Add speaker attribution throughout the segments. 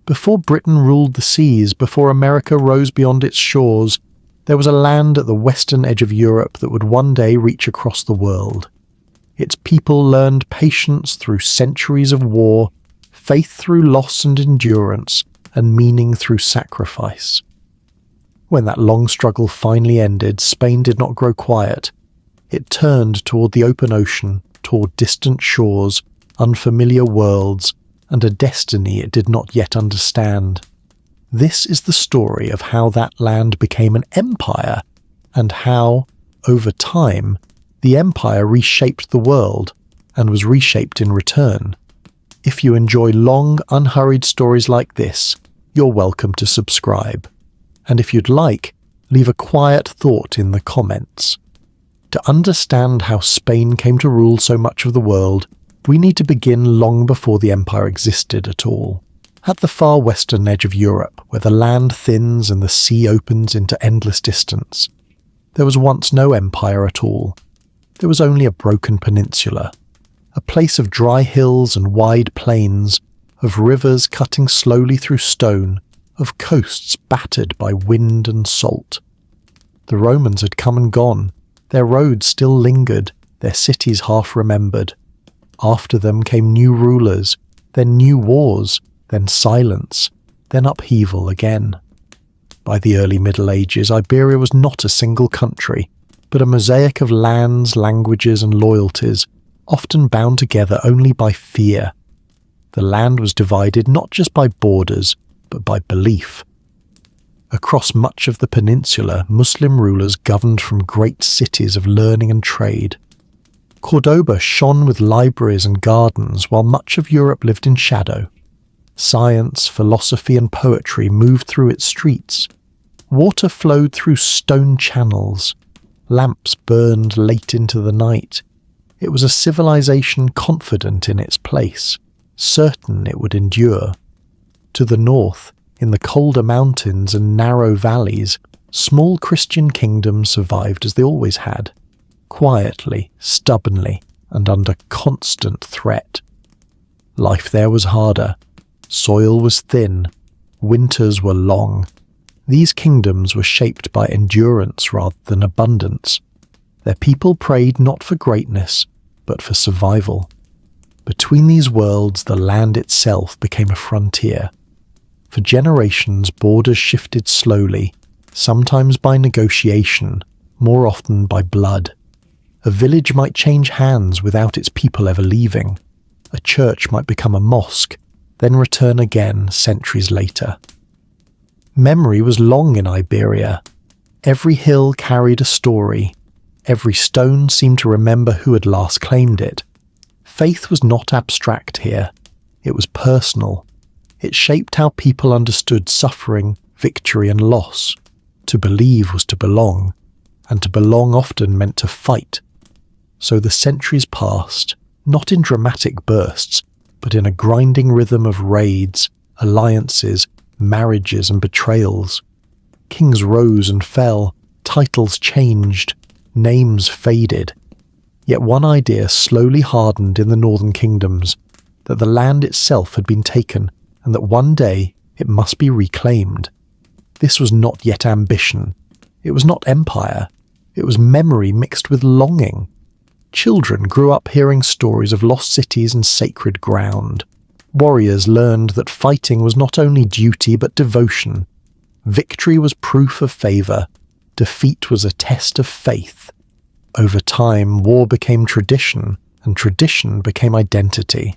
Speaker 1: Before Britain ruled the seas, before America rose beyond its shores, there was a land at the western edge of Europe that would one day reach across the world. Its people learned patience through centuries of war, faith through loss and endurance, and meaning through sacrifice. When that long struggle finally ended, Spain did not grow quiet. It turned toward the open ocean, toward distant shores, unfamiliar worlds, and a destiny it did not yet understand. This is the story of how that land became an empire, and how, over time, the empire reshaped the world and was reshaped in return. If you enjoy long, unhurried stories like this, you're welcome to subscribe. And if you'd like, leave a quiet thought in the comments. To understand how Spain came to rule so much of the world, we need to begin long before the empire existed at all. At the far western edge of Europe, where the land thins and the sea opens into endless distance, there was once no empire at all. There was only a broken peninsula, a place of dry hills and wide plains, of rivers cutting slowly through stone, of coasts battered by wind and salt. The Romans had come and gone, their roads still lingered, their cities half remembered. After them came new rulers, then new wars, then silence, then upheaval again. By the early Middle Ages, Iberia was not a single country, but a mosaic of lands, languages, and loyalties, often bound together only by fear. The land was divided not just by borders, but by belief. Across much of the peninsula, Muslim rulers governed from great cities of learning and trade. Cordoba shone with libraries and gardens, while much of Europe lived in shadow. Science, philosophy, and poetry moved through its streets. Water flowed through stone channels. Lamps burned late into the night. It was a civilization confident in its place, certain it would endure. To the north, in the colder mountains and narrow valleys, small Christian kingdoms survived as they always had, quietly, stubbornly, and under constant threat. Life there was harder. Soil was thin. Winters were long. These kingdoms were shaped by endurance rather than abundance. Their people prayed not for greatness, but for survival. Between these worlds, the land itself became a frontier. For generations, borders shifted slowly, sometimes by negotiation, more often by blood. A village might change hands without its people ever leaving. A church might become a mosque, then return again centuries later. Memory was long in Iberia. Every hill carried a story. Every stone seemed to remember who had last claimed it. Faith was not abstract here. It was personal. It shaped how people understood suffering, victory, and loss. To believe was to belong, and to belong often meant to fight. So the centuries passed, not in dramatic bursts, but in a grinding rhythm of raids, alliances, marriages, and betrayals. Kings rose and fell, titles changed, names faded. Yet one idea slowly hardened in the northern kingdoms, that the land itself had been taken, and that one day it must be reclaimed. This was not yet ambition. It was not empire. It was memory mixed with longing. Children grew up hearing stories of lost cities and sacred ground. Warriors learned that fighting was not only duty but devotion. Victory was proof of favour. Defeat was a test of faith. Over time, war became tradition, and tradition became identity.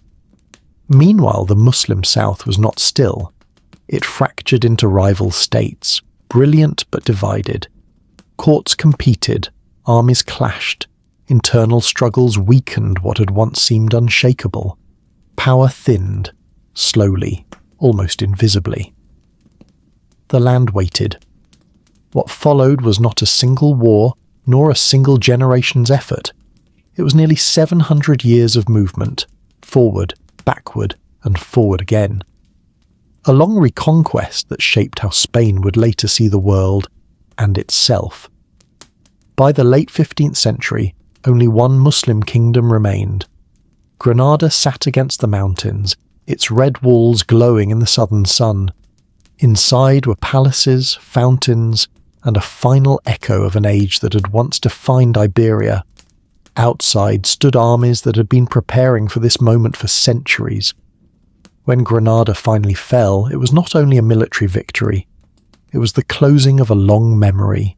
Speaker 1: Meanwhile, the Muslim South was not still. It fractured into rival states, brilliant but divided. Courts competed, armies clashed, internal struggles weakened what had once seemed unshakable. Power thinned, slowly, almost invisibly. The land waited. What followed was not a single war, nor a single generation's effort. It was nearly 700 years of movement, forward, backward, and forward again. A long reconquest that shaped how Spain would later see the world and itself. By the late 15th century, only one Muslim kingdom remained. Granada sat against the mountains, its red walls glowing in the southern sun. Inside were palaces, fountains, and a final echo of an age that had once defined Iberia. Outside stood armies that had been preparing for this moment for centuries. When Granada finally fell, it was not only a military victory, it was the closing of a long memory.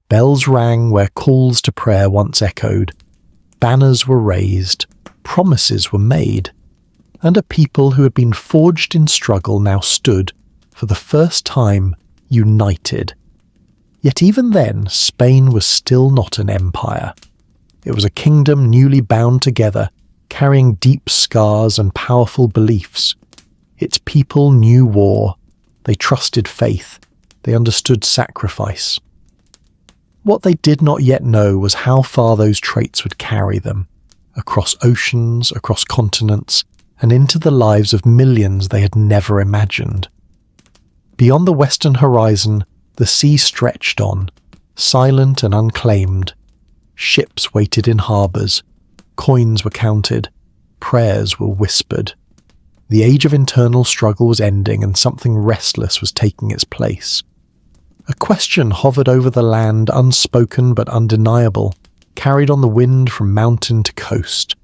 Speaker 1: Bells rang where calls to prayer once echoed, banners were raised, promises were made, and a people who had been forged in struggle now stood, for the first time, united. Yet even then, Spain was still not an empire. It was a kingdom newly bound together, carrying deep scars and powerful beliefs. Its people knew war. They trusted faith. They understood sacrifice. What they did not yet know was how far those traits would carry them, across oceans, across continents, and into the lives of millions they had never imagined. Beyond the western horizon, the sea stretched on, silent and unclaimed. Ships waited in harbours, coins were counted, prayers were whispered. The age of internal struggle was ending and something restless was taking its place. A question hovered over the land, unspoken but undeniable, carried on the wind from mountain to coast.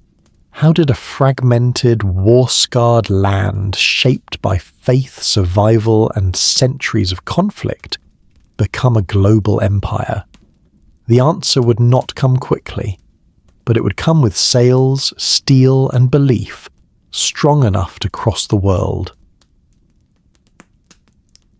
Speaker 1: How did a fragmented, war-scarred land, shaped by faith, survival, and centuries of conflict, become a global empire? The answer would not come quickly, but it would come with sails, steel, and belief strong enough to cross the world.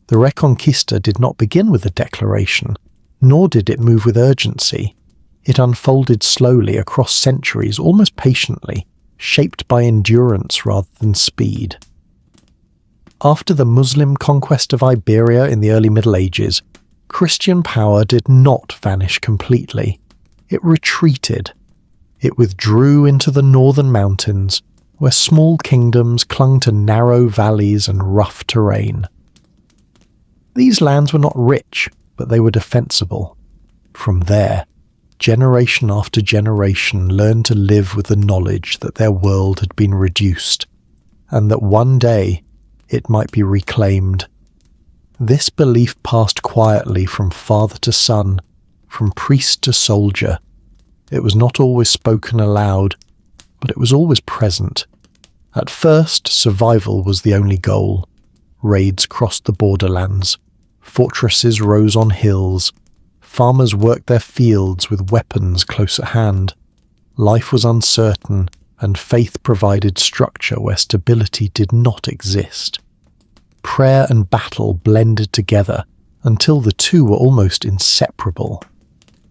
Speaker 1: The Reconquista did not begin with a declaration, nor did it move with urgency. It unfolded slowly across centuries, almost patiently, shaped by endurance rather than speed. After the Muslim conquest of Iberia in the early Middle Ages, Christian power did not vanish completely. It retreated. It withdrew into the northern mountains, where small kingdoms clung to narrow valleys and rough terrain. These lands were not rich, but they were defensible. From there, generation after generation learned to live with the knowledge that their world had been reduced, and that one day it might be reclaimed. This belief passed quietly from father to son, from priest to soldier. It was not always spoken aloud, but it was always present. At first, survival was the only goal. Raids crossed the borderlands. Fortresses rose on hills. Farmers worked their fields with weapons close at hand. Life was uncertain, and faith provided structure where stability did not exist. Prayer and battle blended together until the two were almost inseparable.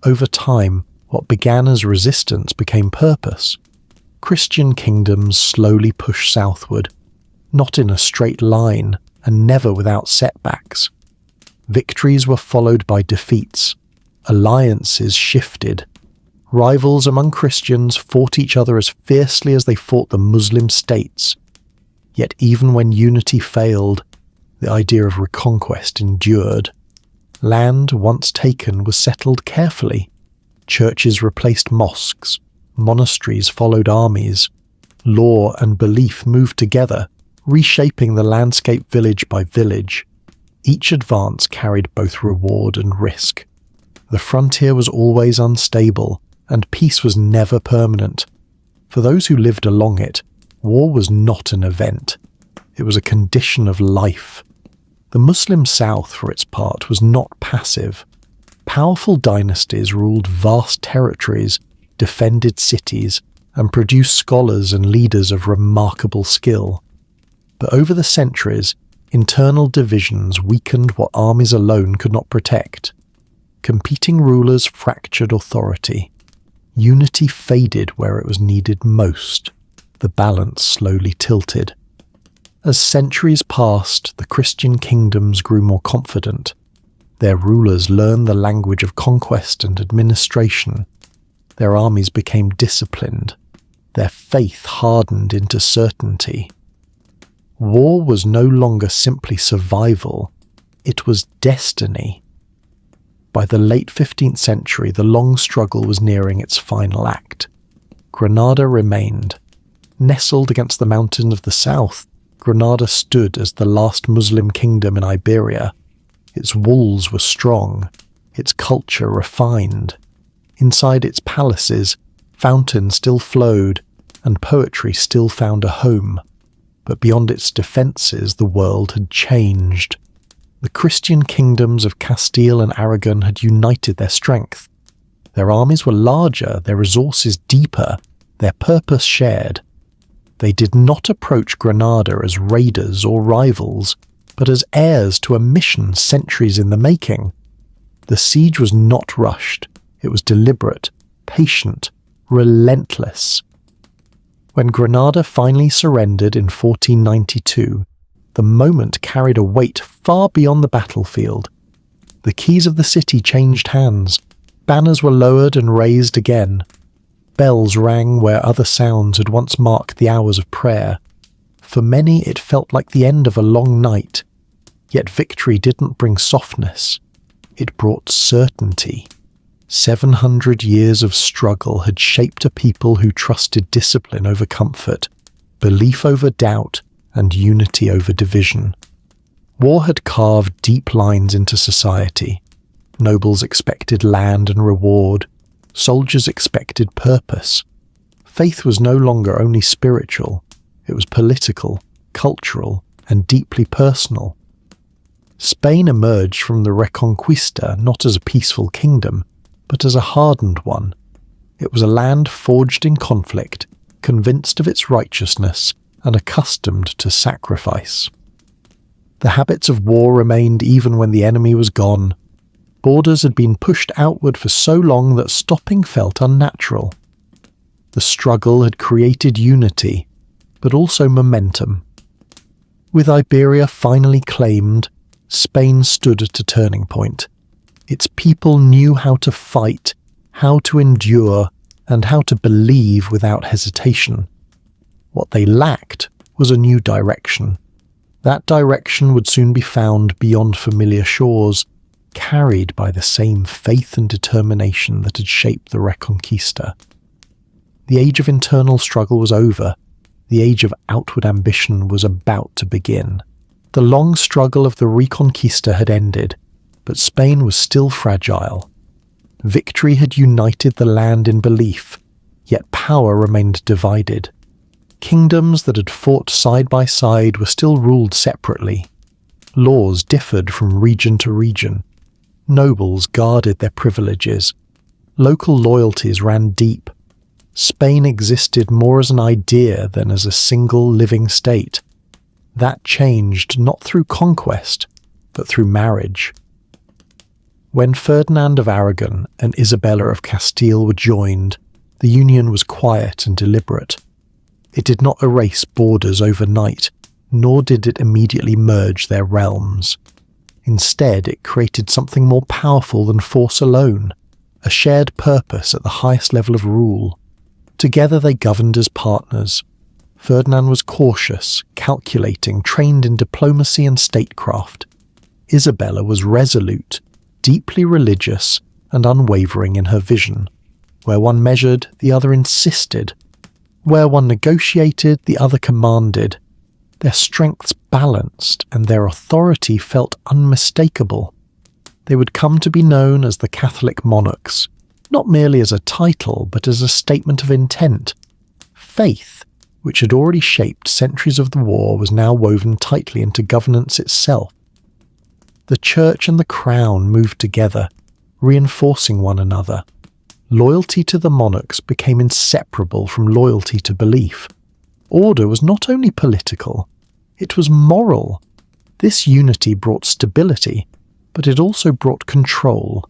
Speaker 1: Over time, what began as resistance became purpose. Christian kingdoms slowly pushed southward, not in a straight line and never without setbacks. Victories were followed by defeats. Alliances shifted. Rivals among Christians fought each other as fiercely as they fought the Muslim states. Yet even when unity failed, the idea of reconquest endured. Land once taken was settled carefully. Churches replaced mosques. Monasteries followed armies. Law and belief moved together, reshaping the landscape village by village. Each advance carried both reward and risk. The frontier was always unstable, and peace was never permanent. For those who lived along it, war was not an event. It was a condition of life. The Muslim South, for its part, was not passive. Powerful dynasties ruled vast territories, defended cities, and produced scholars and leaders of remarkable skill. But over the centuries, internal divisions weakened what armies alone could not protect. Competing rulers fractured authority. Unity faded where it was needed most. The balance slowly tilted. As centuries passed, the Christian kingdoms grew more confident. Their rulers learned the language of conquest and administration. Their armies became disciplined. Their faith hardened into certainty. War was no longer simply survival. It was destiny. By the late 15th century, the long struggle was nearing its final act. Granada remained. Nestled against the mountains of the south, Granada stood as the last Muslim kingdom in Iberia. Its walls were strong, its culture refined. Inside its palaces, fountains still flowed, and poetry still found a home. But beyond its defences, the world had changed. The Christian kingdoms of Castile and Aragon had united their strength. Their armies were larger, their resources deeper, their purpose shared. They did not approach Granada as raiders or rivals, but as heirs to a mission centuries in the making. The siege was not rushed. It was deliberate, patient, relentless. When Granada finally surrendered in 1492, the moment carried a weight far beyond the battlefield. The keys of the city changed hands. Banners were lowered and raised again. Bells rang where other sounds had once marked the hours of prayer. For many it felt like the end of a long night. Yet victory didn't bring softness. It brought certainty. 700 years of struggle had shaped a people who trusted discipline over comfort, belief over doubt, and unity over division. War had carved deep lines into society. Nobles expected land and reward. Soldiers expected purpose. Faith was no longer only spiritual. It was political, cultural, and deeply personal. Spain emerged from the Reconquista not as a peaceful kingdom, but as a hardened one. It was a land forged in conflict, convinced of its righteousness, and accustomed to sacrifice. The habits of war remained even when the enemy was gone. Borders had been pushed outward for so long that stopping felt unnatural. The struggle had created unity, but also momentum. With Iberia finally claimed, Spain stood at a turning point. Its people knew how to fight, how to endure, and how to believe without hesitation. What they lacked was a new direction. That direction would soon be found beyond familiar shores, carried by the same faith and determination that had shaped the Reconquista. The age of internal struggle was over. The age of outward ambition was about to begin. The long struggle of the Reconquista had ended, but Spain was still fragile. Victory had united the land in belief, yet power remained divided. Kingdoms that had fought side by side were still ruled separately. Laws differed from region to region. Nobles guarded their privileges. Local loyalties ran deep. Spain existed more as an idea than as a single living state. That changed not through conquest, but through marriage. When Ferdinand of Aragon and Isabella of Castile were joined, the union was quiet and deliberate. It did not erase borders overnight, nor did it immediately merge their realms. Instead, it created something more powerful than force alone, a shared purpose at the highest level of rule. Together they governed as partners. Ferdinand was cautious, calculating, trained in diplomacy and statecraft. Isabella was resolute, deeply religious, and unwavering in her vision. Where one measured, the other insisted. Where one negotiated, the other commanded. Their strengths balanced, and their authority felt unmistakable. They would come to be known as the Catholic monarchs, not merely as a title, but as a statement of intent. Faith, which had already shaped centuries of the war, was now woven tightly into governance itself. The church and the crown moved together, reinforcing one another. Loyalty to the monarchs became inseparable from loyalty to belief. Order was not only political, it was moral. This unity brought stability, but it also brought control.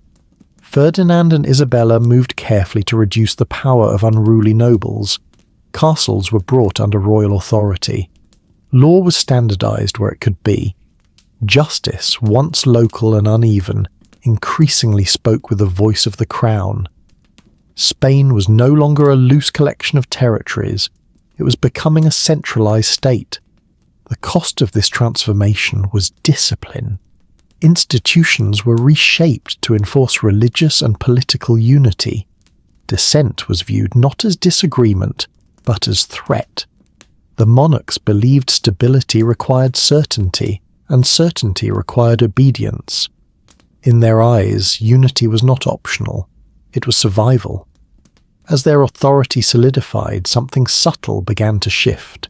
Speaker 1: Ferdinand and Isabella moved carefully to reduce the power of unruly nobles. Castles were brought under royal authority. Law was standardized where it could be. Justice, once local and uneven, increasingly spoke with the voice of the crown. Spain was no longer a loose collection of territories. It was becoming a centralized state. The cost of this transformation was discipline. Institutions were reshaped to enforce religious and political unity. Dissent was viewed not as disagreement, but as threat. The monarchs believed stability required certainty, and certainty required obedience. In their eyes, unity was not optional, it was survival. As their authority solidified, something subtle began to shift.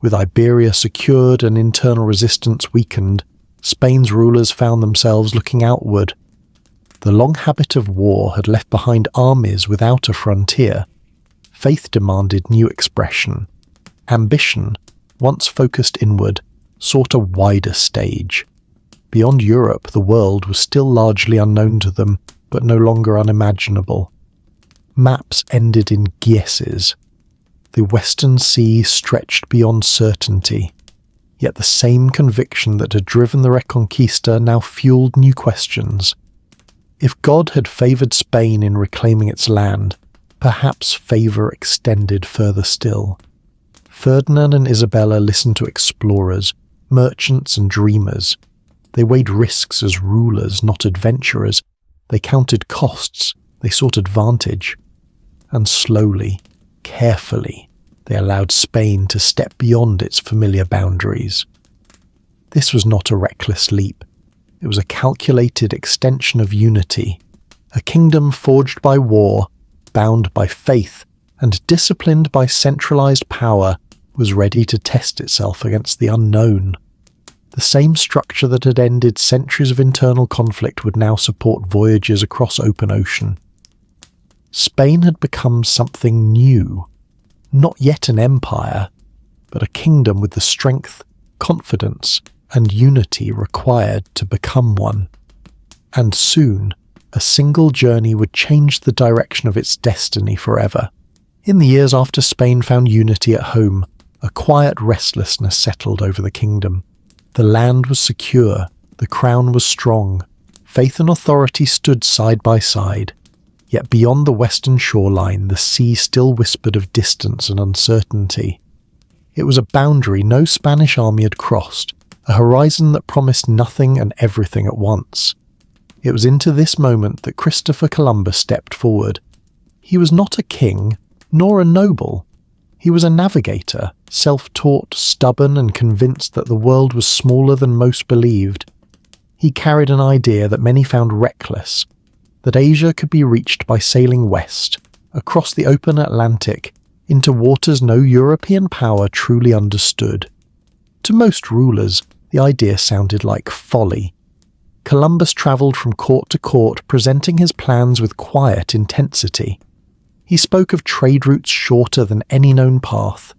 Speaker 1: With Iberia secured and internal resistance weakened, Spain's rulers found themselves looking outward. The long habit of war had left behind armies without a frontier. Faith demanded new expression. Ambition, once focused inward, sought a wider stage. Beyond Europe, the world was still largely unknown to them, but no longer unimaginable. Maps ended in guesses. The Western Sea stretched beyond certainty. Yet the same conviction that had driven the Reconquista now fueled new questions. If God had favoured Spain in reclaiming its land, perhaps favour extended further still. Ferdinand and Isabella listened to explorers, merchants and dreamers. They weighed risks as rulers, not adventurers. They counted costs, they sought advantage. And slowly, carefully, they allowed Spain to step beyond its familiar boundaries. This was not a reckless leap. It was a calculated extension of unity, a kingdom forged by war, bound by faith, and disciplined by centralized power, was ready to test itself against the unknown. The same structure that had ended centuries of internal conflict would now support voyages across open ocean. Spain had become something new, not yet an empire, but a kingdom with the strength, confidence, and unity required to become one. And soon, a single journey would change the direction of its destiny forever. In the years after Spain found unity at home, a quiet restlessness settled over the kingdom. The land was secure, the crown was strong, faith and authority stood side by side. Yet beyond the western shoreline, the sea still whispered of distance and uncertainty. It was a boundary no Spanish army had crossed, a horizon that promised nothing and everything at once. It was into this moment that Christopher Columbus stepped forward. He was not a king, nor a noble. He was a navigator, self-taught, stubborn, and convinced that the world was smaller than most believed. He carried an idea that many found reckless, that Asia could be reached by sailing west, across the open Atlantic, into waters no European power truly understood. To most rulers, the idea sounded like folly. Columbus travelled from court to court, presenting his plans with quiet intensity. He spoke of trade routes shorter than any known path.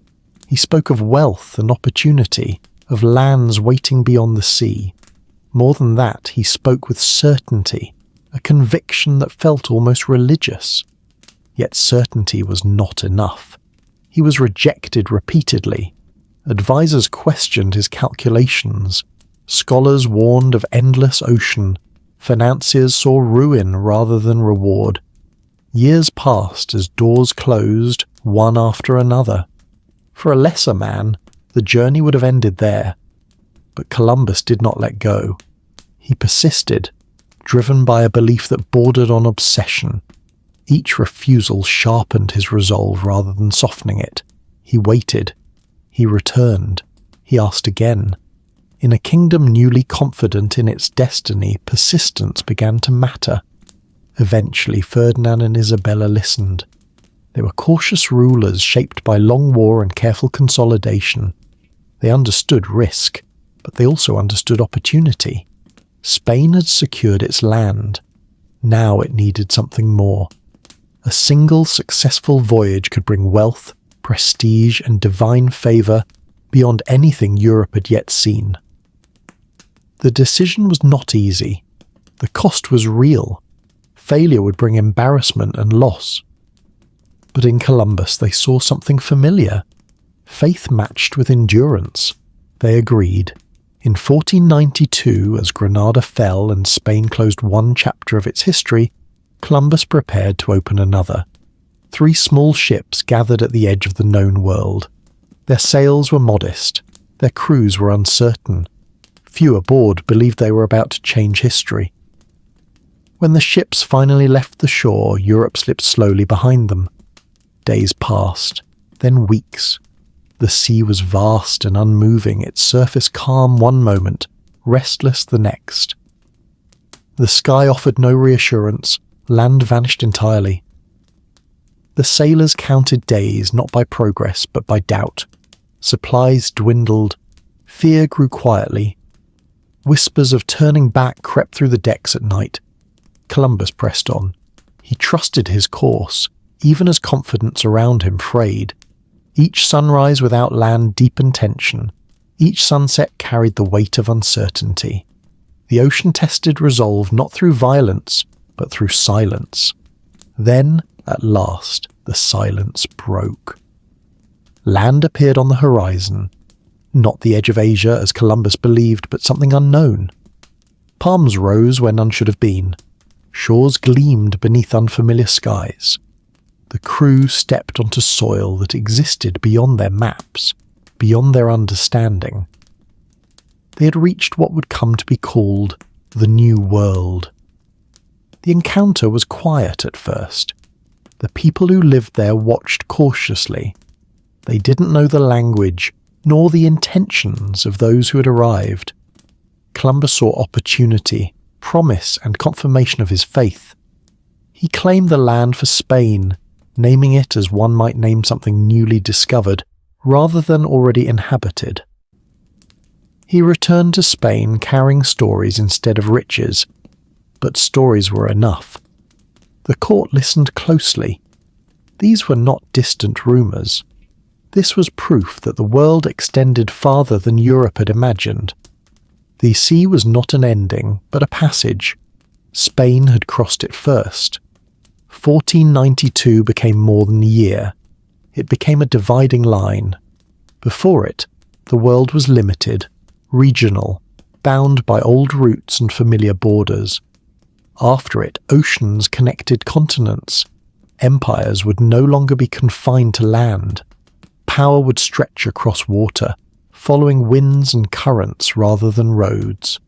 Speaker 1: He spoke of wealth and opportunity, of lands waiting beyond the sea. More than that, he spoke with certainty, a conviction that felt almost religious. Yet certainty was not enough. He was rejected repeatedly. Advisors questioned his calculations. Scholars warned of endless ocean. Financiers saw ruin rather than reward. Years passed as doors closed, one after another. For a lesser man, the journey would have ended there. But Columbus did not let go. He persisted, driven by a belief that bordered on obsession. Each refusal sharpened his resolve rather than softening it. He waited. He returned. He asked again. In a kingdom newly confident in its destiny, persistence began to matter. Eventually, Ferdinand and Isabella listened. They were cautious rulers shaped by long war and careful consolidation. They understood risk, but they also understood opportunity. Spain had secured its land. Now it needed something more. A single successful voyage could bring wealth, prestige, and divine favour beyond anything Europe had yet seen. The decision was not easy. The cost was real. Failure would bring embarrassment and loss. But in Columbus they saw something familiar. Faith matched with endurance. They agreed. In 1492, as Granada fell and Spain closed one chapter of its history, Columbus prepared to open another. 3 small ships gathered at the edge of the known world. Their sails were modest. Their crews were uncertain. Few aboard believed they were about to change history. When the ships finally left the shore, Europe slipped slowly behind them. Days passed, then weeks. The sea was vast and unmoving, its surface calm one moment, restless the next. The sky offered no reassurance, land vanished entirely. The sailors counted days not by progress but by doubt. Supplies dwindled, fear grew quietly. Whispers of turning back crept through the decks at night. Columbus pressed on. He trusted his course, even as confidence around him frayed. Each sunrise without land deepened tension. Each sunset carried the weight of uncertainty. The ocean tested resolve not through violence, but through silence. Then, at last, the silence broke. Land appeared on the horizon. Not the edge of Asia, as Columbus believed, but something unknown. Palms rose where none should have been. Shores gleamed beneath unfamiliar skies. The crew stepped onto soil that existed beyond their maps, beyond their understanding. They had reached what would come to be called the New World. The encounter was quiet at first. The people who lived there watched cautiously. They didn't know the language, nor the intentions of those who had arrived. Columbus saw opportunity, promise, and confirmation of his faith. He claimed the land for Spain, naming it as one might name something newly discovered, rather than already inhabited. He returned to Spain carrying stories instead of riches, but stories were enough. The court listened closely. These were not distant rumours. This was proof that the world extended farther than Europe had imagined. The sea was not an ending, but a passage. Spain had crossed it first. 1492 became more than a year. It became a dividing line. Before it, the world was limited, regional, bound by old routes and familiar borders. After it, oceans connected continents. Empires would no longer be confined to land. Power would stretch across water, following winds and currents rather than roads.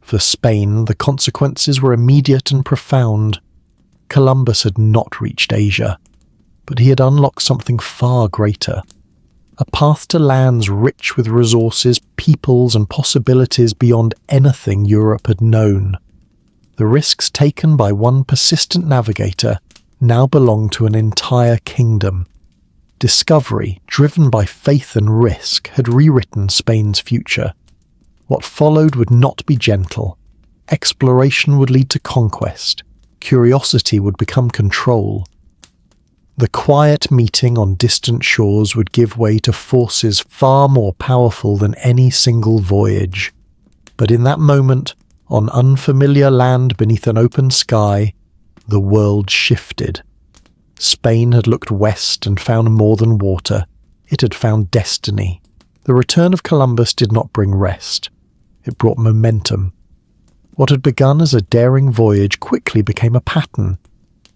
Speaker 1: For Spain, the consequences were immediate and profound. Columbus had not reached Asia, but he had unlocked something far greater. A path to lands rich with resources, peoples, and possibilities beyond anything Europe had known. The risks taken by one persistent navigator now belonged to an entire kingdom. Discovery, driven by faith and risk, had rewritten Spain's future. What followed would not be gentle. Exploration would lead to conquest. Curiosity would become control. The quiet meeting on distant shores would give way to forces far more powerful than any single voyage. But in that moment, on unfamiliar land beneath an open sky, the world shifted. Spain had looked west and found more than water. It had found destiny. The return of Columbus did not bring rest. It brought momentum. What had begun as a daring voyage quickly became a pattern.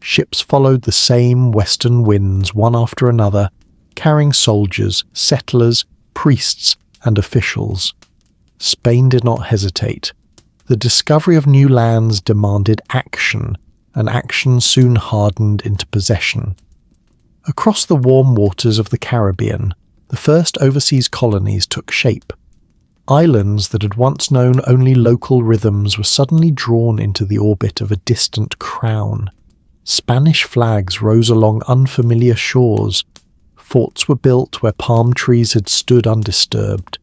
Speaker 1: Ships followed the same western winds one after another, carrying soldiers, settlers, priests, and officials. Spain did not hesitate. The discovery of new lands demanded action, and action soon hardened into possession. Across the warm waters of the Caribbean, the first overseas colonies took shape. Islands that had once known only local rhythms were suddenly drawn into the orbit of a distant crown. Spanish flags rose along unfamiliar shores. Forts were built where palm trees had stood undisturbed.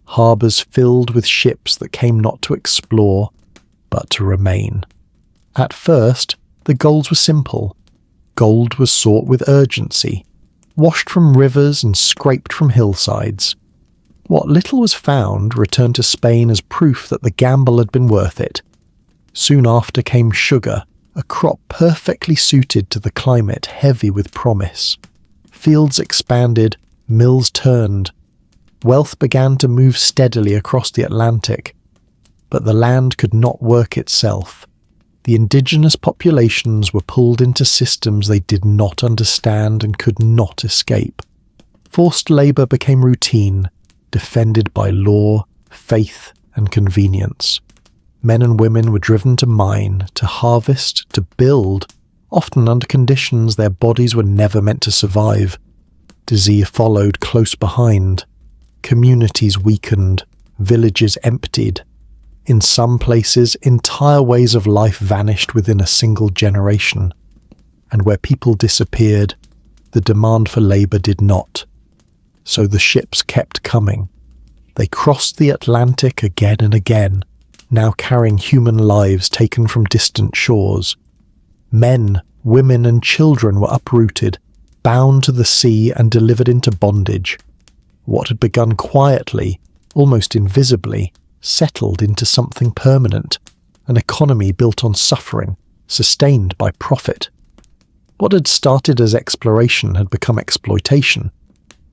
Speaker 1: Harbours filled with ships that came not to explore, but to remain. At first, the goals were simple. Gold was sought with urgency, washed from rivers and scraped from hillsides. What little was found returned to Spain as proof that the gamble had been worth it. Soon after came sugar, a crop perfectly suited to the climate heavy with promise. Fields expanded, mills turned. Wealth began to move steadily across the Atlantic. But the land could not work itself. The indigenous populations were pulled into systems they did not understand and could not escape. Forced labour became routine, defended by law, faith, and convenience. Men and women were driven to mine, to harvest, to build, often under conditions their bodies were never meant to survive. Disease followed close behind. Communities weakened, villages emptied. In some places, entire ways of life vanished within a single generation. And where people disappeared, the demand for labour did not. So the ships kept coming. They crossed the Atlantic again and again, now carrying human lives taken from distant shores. Men, women and children were uprooted, bound to the sea and delivered into bondage. What had begun quietly, almost invisibly, settled into something permanent, an economy built on suffering, sustained by profit. What had started as exploration had become exploitation.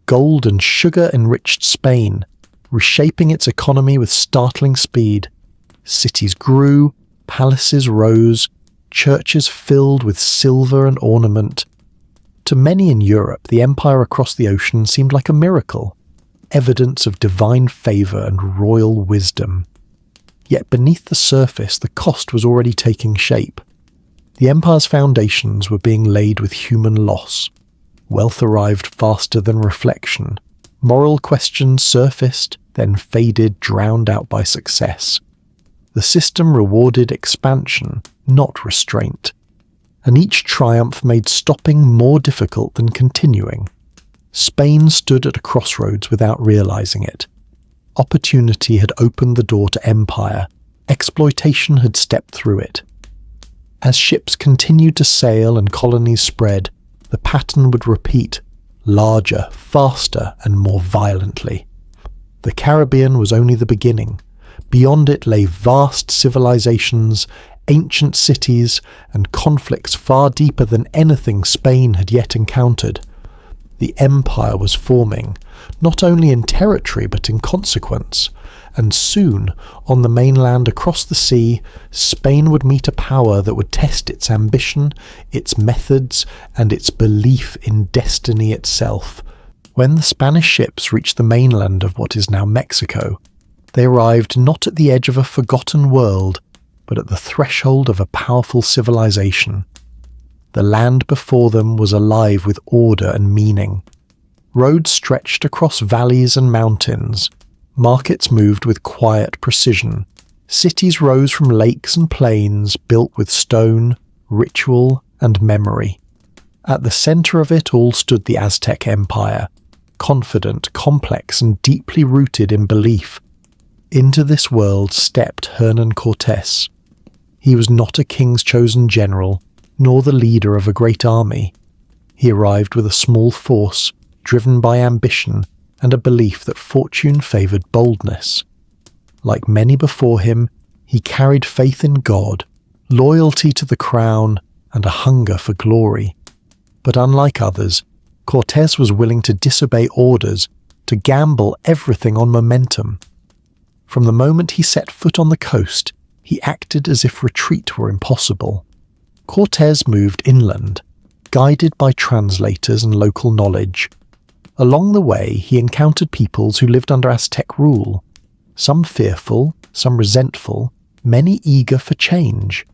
Speaker 1: Gold and sugar enriched Spain, reshaping its economy with startling speed. Cities grew, palaces rose, churches filled with silver and ornament. To many in Europe, the empire across the ocean seemed like a miracle, evidence of divine favour and royal wisdom. Yet beneath the surface, the cost was already taking shape. The empire's foundations were being laid with human loss. Wealth arrived faster than reflection. Moral questions surfaced, then faded, drowned out by success. The system rewarded expansion, not restraint. And each triumph made stopping more difficult than continuing. Spain stood at a crossroads without realizing it. Opportunity had opened the door to empire. Exploitation had stepped through it. As ships continued to sail and colonies spread, the pattern would repeat, larger, faster, and more violently. The Caribbean was only the beginning. Beyond it lay vast civilizations, ancient cities, and conflicts far deeper than anything Spain had yet encountered. The empire was forming, not only in territory but in consequence, and soon, on the mainland across the sea, Spain would meet a power that would test its ambition, its methods, and its belief in destiny itself. When the Spanish ships reached the mainland of what is now Mexico, they arrived not at the edge of a forgotten world, but at the threshold of a powerful civilization. The land before them was alive with order and meaning. Roads stretched across valleys and mountains. Markets moved with quiet precision. Cities rose from lakes and plains built with stone, ritual, and memory. At the center of it all stood the Aztec Empire, confident, complex, and deeply rooted in belief. Into this world stepped Hernán Cortés. He was not a king's chosen general, nor the leader of a great army. He arrived with a small force, driven by ambition and a belief that fortune favoured boldness. Like many before him, he carried faith in God, loyalty to the crown, and a hunger for glory. But unlike others, Cortés was willing to disobey orders, to gamble everything on momentum. From the moment he set foot on the coast, he acted as if retreat were impossible. Cortés moved inland, guided by translators and local knowledge. Along the way, he encountered peoples who lived under Aztec rule, some fearful, some resentful, many eager for change.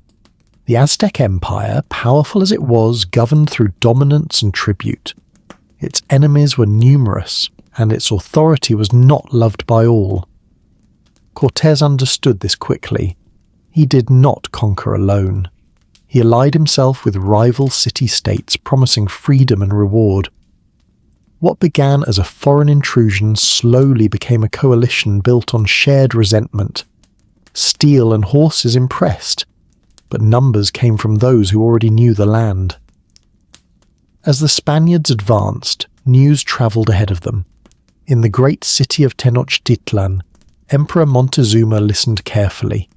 Speaker 1: The Aztec Empire, powerful as it was, governed through dominance and tribute. Its enemies were numerous, and its authority was not loved by all. Cortés understood this quickly. He did not conquer alone. He allied himself with rival city-states promising freedom and reward. What began as a foreign intrusion slowly became a coalition built on shared resentment. Steel and horses impressed, but numbers came from those who already knew the land. As the Spaniards advanced, news travelled ahead of them. In the great city of Tenochtitlan, Emperor Montezuma listened carefully.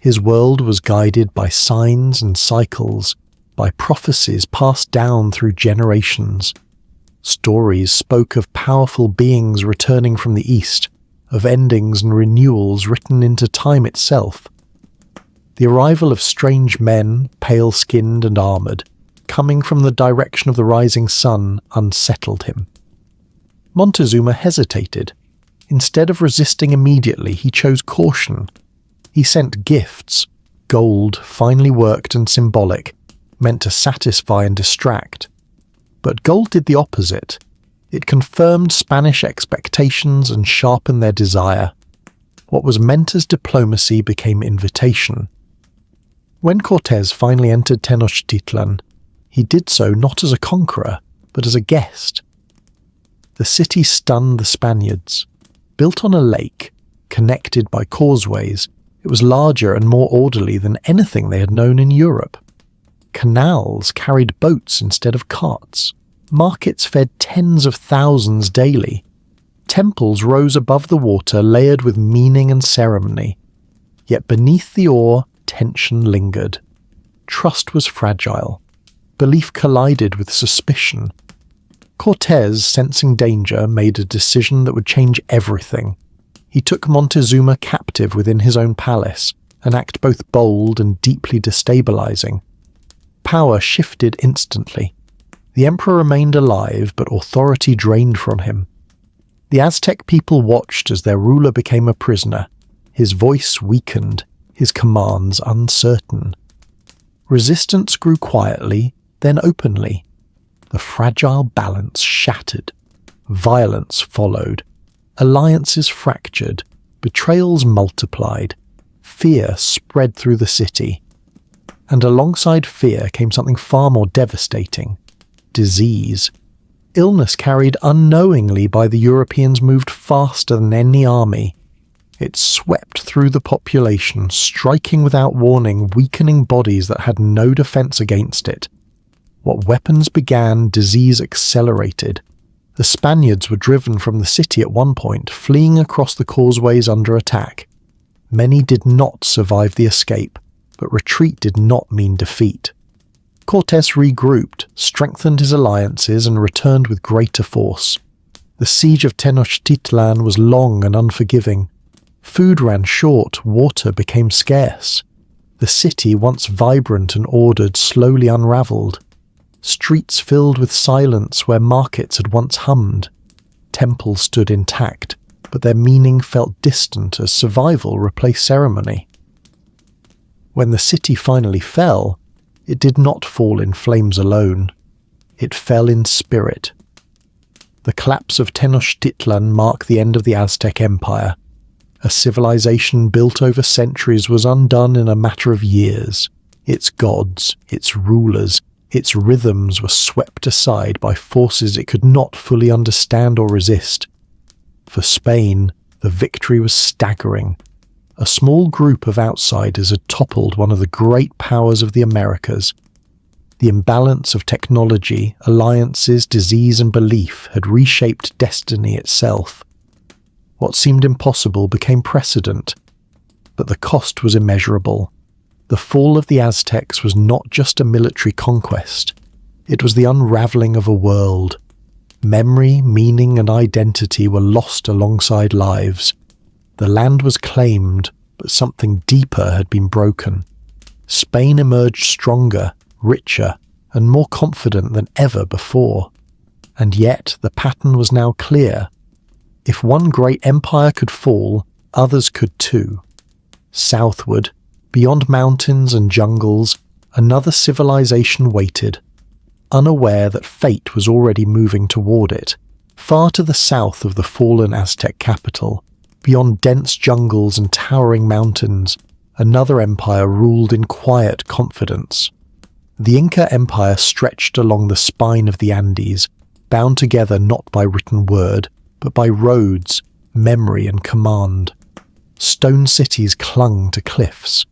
Speaker 1: His world was guided by signs and cycles, by prophecies passed down through generations. Stories spoke of powerful beings returning from the east, of endings and renewals written into time itself. The arrival of strange men, pale-skinned and armoured, coming from the direction of the rising sun, unsettled him. Montezuma hesitated. Instead of resisting immediately, he chose caution. He sent gifts, gold, finely worked and symbolic, meant to satisfy and distract. But gold did the opposite. It confirmed Spanish expectations and sharpened their desire. What was meant as diplomacy became invitation. When Cortés finally entered Tenochtitlan, he did so not as a conqueror, but as a guest. The city stunned the Spaniards. Built on a lake, connected by causeways, it was larger and more orderly than anything they had known in Europe. Canals carried boats instead of carts. Markets fed tens of thousands daily. Temples rose above the water, layered with meaning and ceremony. Yet beneath the awe, tension lingered. Trust was fragile. Belief collided with suspicion. Cortés, sensing danger, made a decision that would change everything. He took Montezuma captive within his own palace, an act both bold and deeply destabilizing. Power shifted instantly. The emperor remained alive, but authority drained from him. The Aztec people watched as their ruler became a prisoner, his voice weakened, his commands uncertain. Resistance grew quietly, then openly. The fragile balance shattered. Violence followed. Alliances fractured. Betrayals multiplied. Fear spread through the city. And alongside fear came something far more devastating: disease. Illness carried unknowingly by the Europeans moved faster than any army. It swept through the population, striking without warning, weakening bodies that had no defense against it. What weapons began, disease accelerated. The Spaniards were driven from the city at one point, fleeing across the causeways under attack. Many did not survive the escape, but retreat did not mean defeat. Cortés regrouped, strengthened his alliances, and returned with greater force. The siege of Tenochtitlan was long and unforgiving. Food ran short, water became scarce. The city, once vibrant and ordered, slowly unravelled. Streets filled with silence where markets had once hummed. Temples stood intact, but their meaning felt distant as survival replaced ceremony. When the city finally fell, it did not fall in flames alone. It fell in spirit. The collapse of Tenochtitlan marked the end of the Aztec Empire. A civilization built over centuries was undone in a matter of years. Its gods, its rulers, its rhythms were swept aside by forces it could not fully understand or resist. For Spain, the victory was staggering. A small group of outsiders had toppled one of the great powers of the Americas. The imbalance of technology, alliances, disease, and belief had reshaped destiny itself. What seemed impossible became precedent, but the cost was immeasurable. The fall of the Aztecs was not just a military conquest. It was the unravelling of a world. Memory, meaning, and identity were lost alongside lives. The land was claimed, but something deeper had been broken. Spain emerged stronger, richer, and more confident than ever before. And yet the pattern was now clear. If one great empire could fall, others could too. Southward, beyond mountains and jungles, another civilization waited, unaware that fate was already moving toward it. Far to the south of the fallen Aztec capital, beyond dense jungles and towering mountains, another empire ruled in quiet confidence. The Inca Empire stretched along the spine of the Andes, bound together not by written word, but by roads, memory, and command. Stone cities clung to cliffs.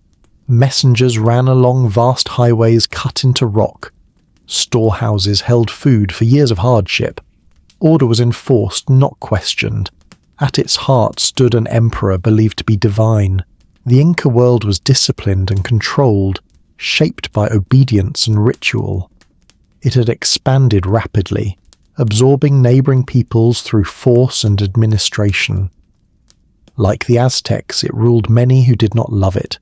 Speaker 1: Messengers ran along vast highways cut into rock. Storehouses held food for years of hardship. Order was enforced, not questioned. At its heart stood an emperor believed to be divine. The Inca world was disciplined and controlled, shaped by obedience and ritual. It had expanded rapidly, absorbing neighbouring peoples through force and administration. Like the Aztecs, it ruled many who did not love it.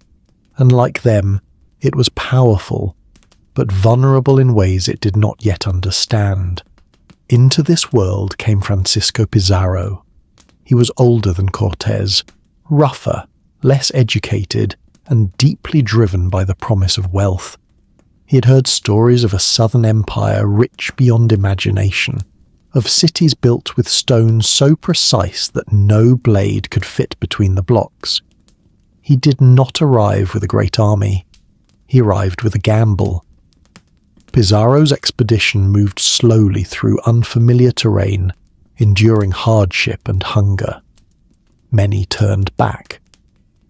Speaker 1: And like them, it was powerful, but vulnerable in ways it did not yet understand. Into this world came Francisco Pizarro. He was older than Cortés, rougher, less educated, and deeply driven by the promise of wealth. He had heard stories of a southern empire rich beyond imagination, of cities built with stone so precise that no blade could fit between the blocks. He did not arrive with a great army. He arrived with a gamble. Pizarro's expedition moved slowly through unfamiliar terrain, enduring hardship and hunger. Many turned back.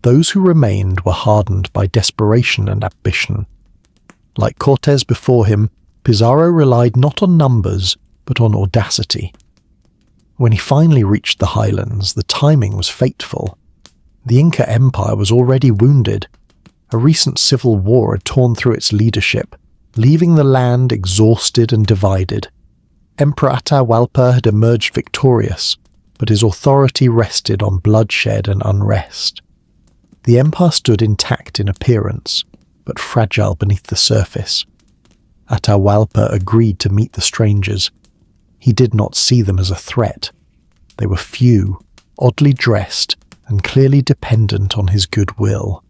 Speaker 1: Those who remained were hardened by desperation and ambition. Like Cortes before him, Pizarro relied not on numbers, but on audacity. When he finally reached the highlands, the timing was fateful. The Inca Empire was already wounded. A recent civil war had torn through its leadership, leaving the land exhausted and divided. Emperor Atahualpa had emerged victorious, but his authority rested on bloodshed and unrest. The empire stood intact in appearance, but fragile beneath the surface. Atahualpa agreed to meet the strangers. He did not see them as a threat. They were few, oddly dressed, and clearly dependent on his goodwill.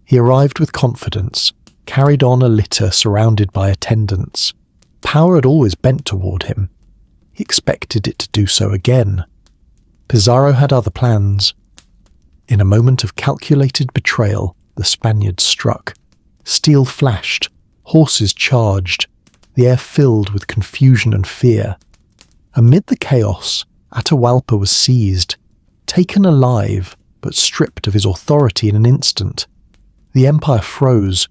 Speaker 1: He arrived with confidence, carried on a litter surrounded by attendants. Power had always bent toward him. He expected it to do so again. Pizarro had other plans. In a moment of calculated betrayal, the Spaniards struck. Steel flashed, horses charged, the air filled with confusion and fear. Amid the chaos, Atahualpa was seized, taken alive, but stripped of his authority in an instant. The empire froze.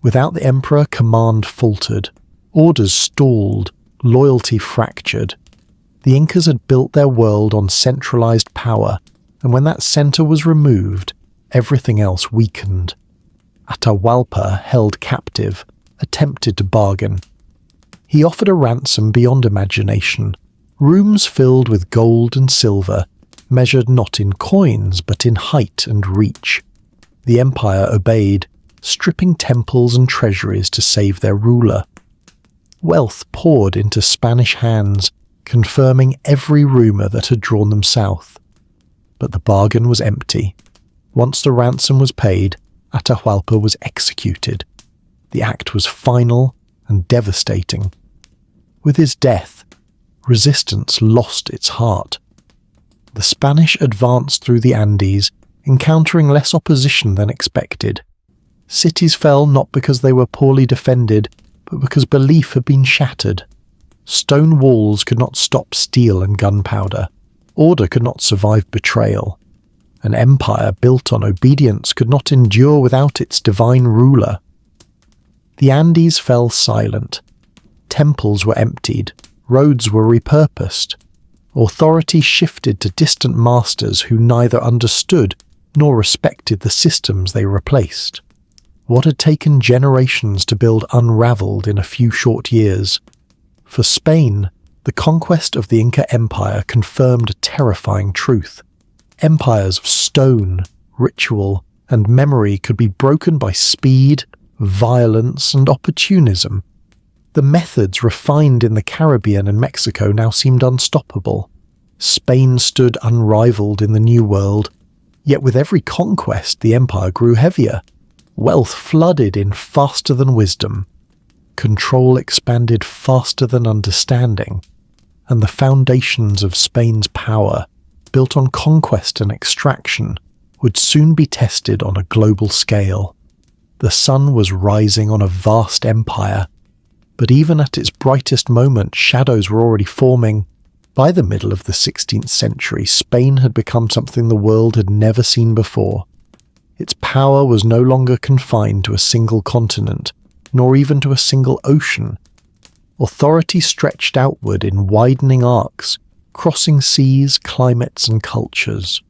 Speaker 1: Without the emperor, command faltered. Orders stalled, loyalty fractured. The Incas had built their world on centralized power, and when that center was removed, everything else weakened. Atahualpa, held captive, attempted to bargain. He offered a ransom beyond imagination, rooms filled with gold and silver, measured not in coins but in height and reach. The empire obeyed, stripping temples and treasuries to save their ruler. Wealth poured into Spanish hands, confirming every rumor that had drawn them south. But the bargain was empty. Once the ransom was paid, Atahualpa was executed. The act was final and devastating. With his death, resistance lost its heart. The Spanish advanced through the Andes, encountering less opposition than expected. Cities fell not because they were poorly defended, but because belief had been shattered. Stone walls could not stop steel and gunpowder. Order could not survive betrayal. An empire built on obedience could not endure without its divine ruler. The Andes fell silent. Temples were emptied. Roads were repurposed. Authority shifted to distant masters who neither understood nor respected the systems they replaced. What had taken generations to build unraveled in a few short years. For Spain, the conquest of the Inca Empire confirmed a terrifying truth. Empires of stone, ritual, and memory could be broken by speed, violence, and opportunism. The methods refined in the Caribbean and Mexico now seemed unstoppable. Spain stood unrivaled in the New World, yet with every conquest the empire grew heavier. Wealth flooded in faster than wisdom. Control expanded faster than understanding. And the foundations of Spain's power, built on conquest and extraction, would soon be tested on a global scale. The sun was rising on a vast empire, but even at its brightest moment, shadows were already forming. By the middle of the 16th century, Spain had become something the world had never seen before. Its power was no longer confined to a single continent, nor even to a single ocean. Authority stretched outward in widening arcs, crossing seas, climates, and cultures.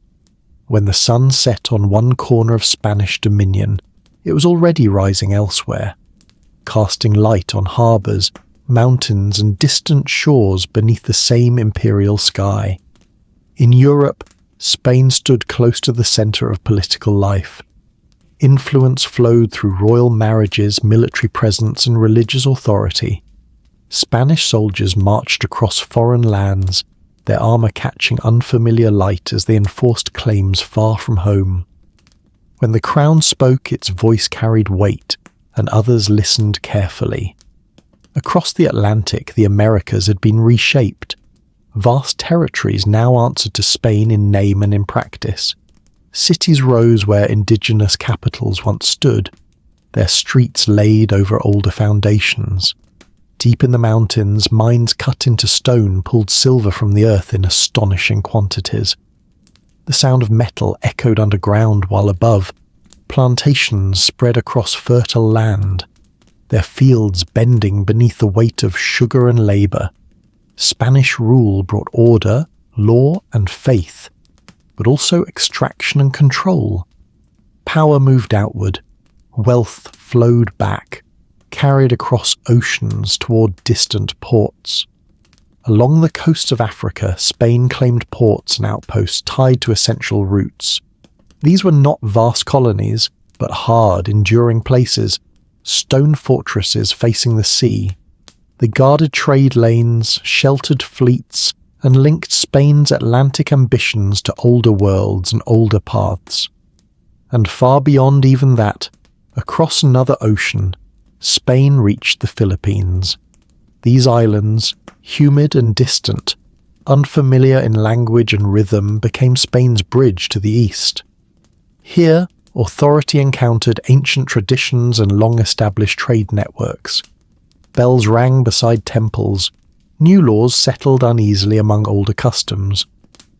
Speaker 1: When the sun set on one corner of Spanish dominion, it was already rising elsewhere, casting light on harbours, mountains, and distant shores beneath the same imperial sky. In Europe, Spain stood close to the centre of political life. Influence flowed through royal marriages, military presence, and religious authority. Spanish soldiers marched across foreign lands, their armour catching unfamiliar light as they enforced claims far from home. When the crown spoke, its voice carried weight, and others listened carefully. Across the Atlantic, the Americas had been reshaped. Vast territories now answered to Spain in name and in practice. Cities rose where indigenous capitals once stood, their streets laid over older foundations. Deep in the mountains, mines cut into stone pulled silver from the earth in astonishing quantities. The sound of metal echoed underground, while above, plantations spread across fertile land, their fields bending beneath the weight of sugar and labour. Spanish rule brought order, law and faith, but also extraction and control. Power moved outward, wealth flowed back, carried across oceans toward distant ports. Along the coasts of Africa, Spain claimed ports and outposts tied to essential routes. These were not vast colonies, but hard, enduring places, stone fortresses facing the sea. They guarded trade lanes, sheltered fleets, and linked Spain's Atlantic ambitions to older worlds and older paths. And far beyond even that, across another ocean, Spain reached the Philippines. These islands, humid and distant, unfamiliar in language and rhythm, became Spain's bridge to the east. Here, authority encountered ancient traditions and long-established trade networks. Bells rang beside temples. New laws settled uneasily among older customs.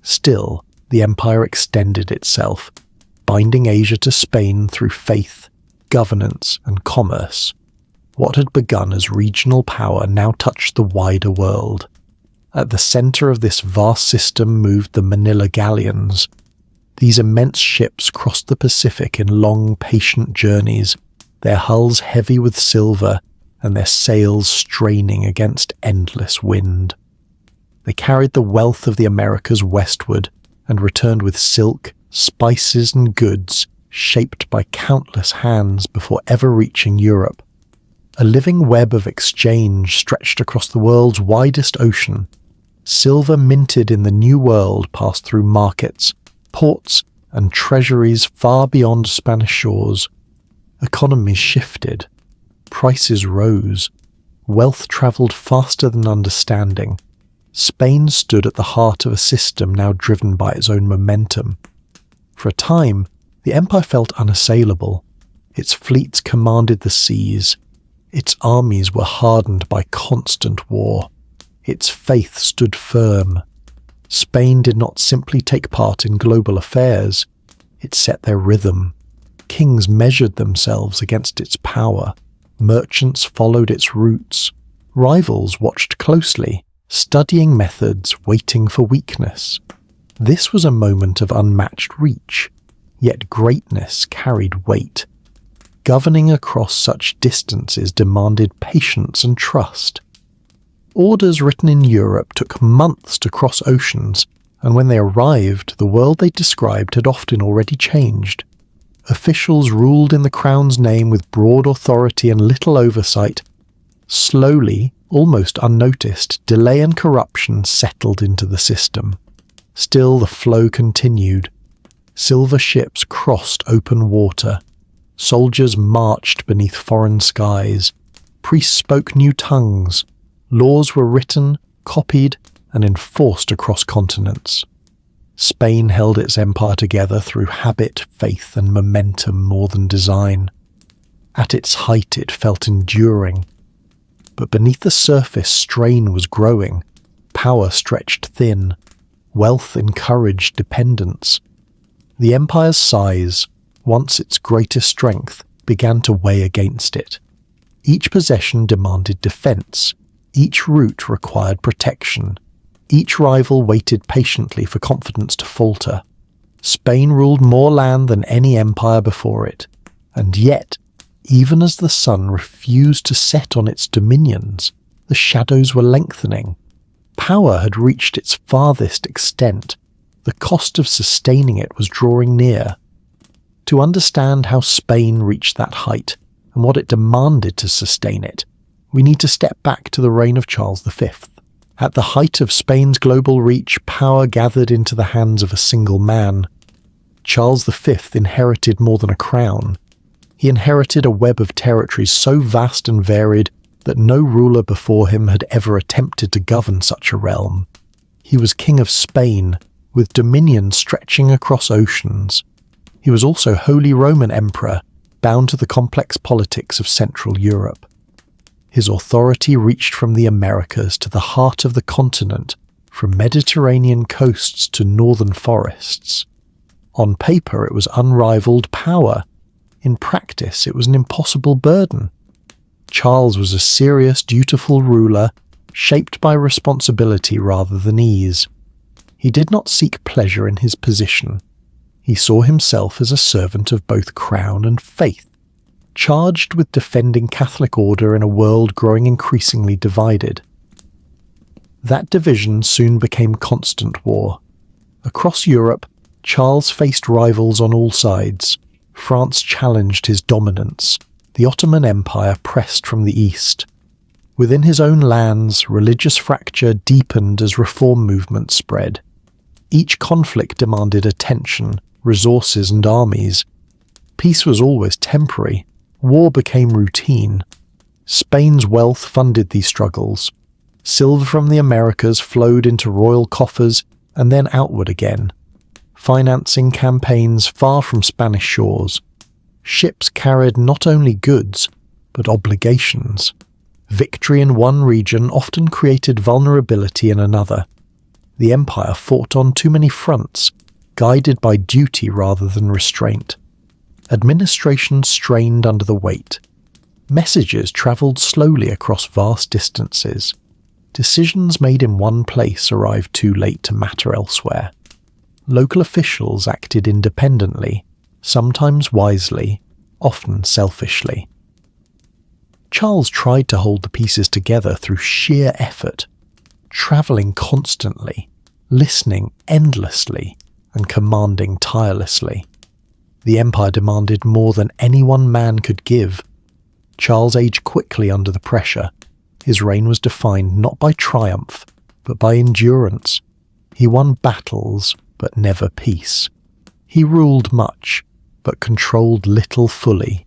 Speaker 1: Still, the empire extended itself, binding Asia to Spain through faith, governance, and commerce. What had begun as regional power now touched the wider world. At the center of this vast system moved the Manila galleons. These immense ships crossed the Pacific in long, patient journeys, their hulls heavy with silver and their sails straining against endless wind. They carried the wealth of the Americas westward and returned with silk, spices and goods shaped by countless hands before ever reaching Europe. A living web of exchange stretched across the world's widest ocean. Silver minted in the New World passed through markets, ports, and treasuries far beyond Spanish shores. Economies shifted. Prices rose. Wealth travelled faster than understanding. Spain stood at the heart of a system now driven by its own momentum. For a time, the empire felt unassailable. Its fleets commanded the seas. Its armies were hardened by constant war. Its faith stood firm. Spain did not simply take part in global affairs. It set their rhythm. Kings measured themselves against its power. Merchants followed its routes. Rivals watched closely, studying methods, waiting for weakness. This was a moment of unmatched reach, yet greatness carried weight. Governing across such distances demanded patience and trust. Orders written in Europe took months to cross oceans, and when they arrived, the world they described had often already changed. Officials ruled in the crown's name with broad authority and little oversight. Slowly, almost unnoticed, delay and corruption settled into the system. Still, the flow continued. Silver ships crossed open water. Soldiers marched beneath foreign skies. Priests spoke new tongues. Laws were written, copied, and enforced across continents. Spain held its empire together through habit, faith, and momentum more than design. At its height it felt enduring. But beneath the surface strain was growing. Power stretched thin. Wealth encouraged dependence. The empire's size, once its greatest strength, began to weigh against it. Each possession demanded defense. Each route required protection. Each rival waited patiently for confidence to falter. Spain ruled more land than any empire before it. And yet, even as the sun refused to set on its dominions, the shadows were lengthening. Power had reached its farthest extent. The cost of sustaining it was drawing near. To understand how Spain reached that height, and what it demanded to sustain it, we need to step back to the reign of Charles V. At the height of Spain's global reach, power gathered into the hands of a single man. Charles V inherited more than a crown. He inherited a web of territories so vast and varied that no ruler before him had ever attempted to govern such a realm. He He was king of Spain, with dominion stretching across oceans. He was also Holy Roman Emperor, bound to the complex politics of Central Europe. His authority reached from the Americas to the heart of the continent, from Mediterranean coasts to northern forests. On paper, it was unrivaled power. In practice, it was an impossible burden. Charles was a serious, dutiful ruler, shaped by responsibility rather than ease. He did not seek pleasure in his position. He saw himself as a servant of both crown and faith, charged with defending Catholic order in a world growing increasingly divided. That division soon became constant war. Across Europe, Charles faced rivals on all sides. France challenged his dominance. The Ottoman Empire pressed from the east. Within his own lands, religious fracture deepened as reform movements spread. Each conflict demanded attention, resources, and armies. Peace was always temporary. War became routine. Spain's wealth funded these struggles. Silver from the Americas flowed into royal coffers and then outward again, financing campaigns far from Spanish shores. Ships carried not only goods, but obligations. Victory in one region often created vulnerability in another. The empire fought on too many fronts, guided by duty rather than restraint. Administration strained under the weight. Messages travelled slowly across vast distances. Decisions made in one place arrived too late to matter elsewhere. Local officials acted independently, sometimes wisely, often selfishly. Charles tried to hold the pieces together through sheer effort, travelling constantly, listening endlessly, and commanding tirelessly. The empire demanded more than any one man could give. Charles aged quickly under the pressure. His reign was defined not by triumph, but by endurance. He won battles, but never peace. He ruled much, but controlled little fully.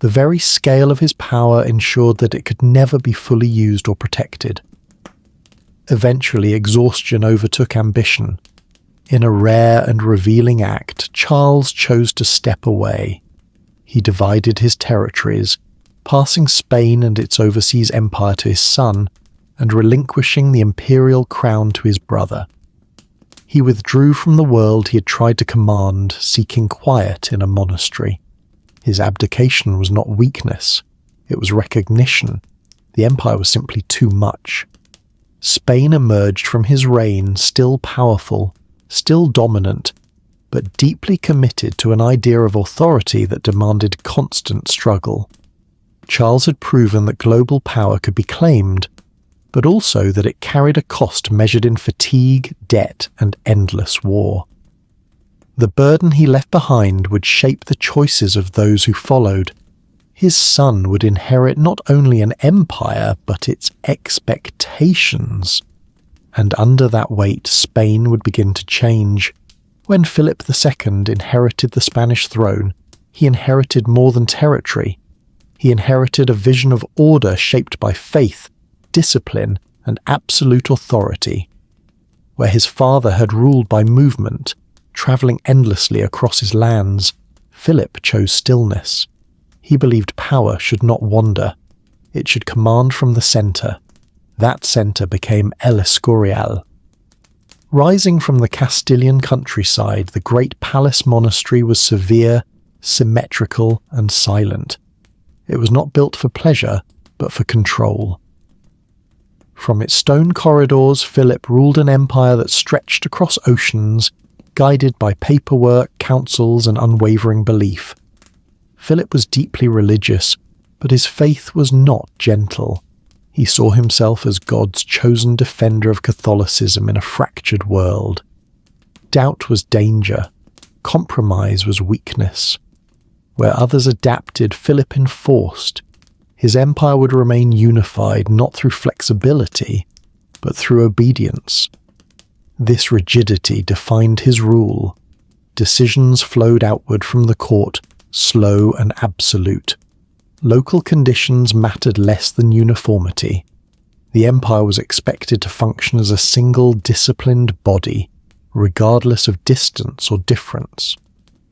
Speaker 1: The very scale of his power ensured that it could never be fully used or protected. Eventually, exhaustion overtook ambition. In a rare and revealing act, Charles chose to step away. He divided his territories, passing Spain and its overseas empire to his son, and relinquishing the imperial crown to his brother. He withdrew from the world he had tried to command, seeking quiet in a monastery. His abdication was not weakness, it was recognition. The empire was simply too much. Spain emerged from his reign still powerful, still dominant, but deeply committed to an idea of authority that demanded constant struggle. Charles had proven that global power could be claimed, but also that it carried a cost measured in fatigue, debt, and endless war. The burden he left behind would shape the choices of those who followed. His son would inherit not only an empire, but its expectations. And under that weight, Spain would begin to change. When Philip II inherited the Spanish throne, he inherited more than territory. He inherited a vision of order shaped by faith, discipline, and absolute authority. Where his father had ruled by movement, travelling endlessly across his lands, Philip chose stillness. He believed power should not wander. It should command from the centre. That centre became El Escorial. Rising from the Castilian countryside, the great palace monastery was severe, symmetrical, and silent. It was not built for pleasure, but for control. From its stone corridors, Philip ruled an empire that stretched across oceans, guided by paperwork, councils, and unwavering belief. Philip was deeply religious, but his faith was not gentle. He saw himself as God's chosen defender of Catholicism in a fractured world. Doubt was danger. Compromise was weakness. Where others adapted, Philip enforced. His empire would remain unified not through flexibility, but through obedience. This rigidity defined his rule. Decisions flowed outward from the court, slow and absolute. Local conditions mattered less than uniformity. The empire was expected to function as a single disciplined body, regardless of distance or difference.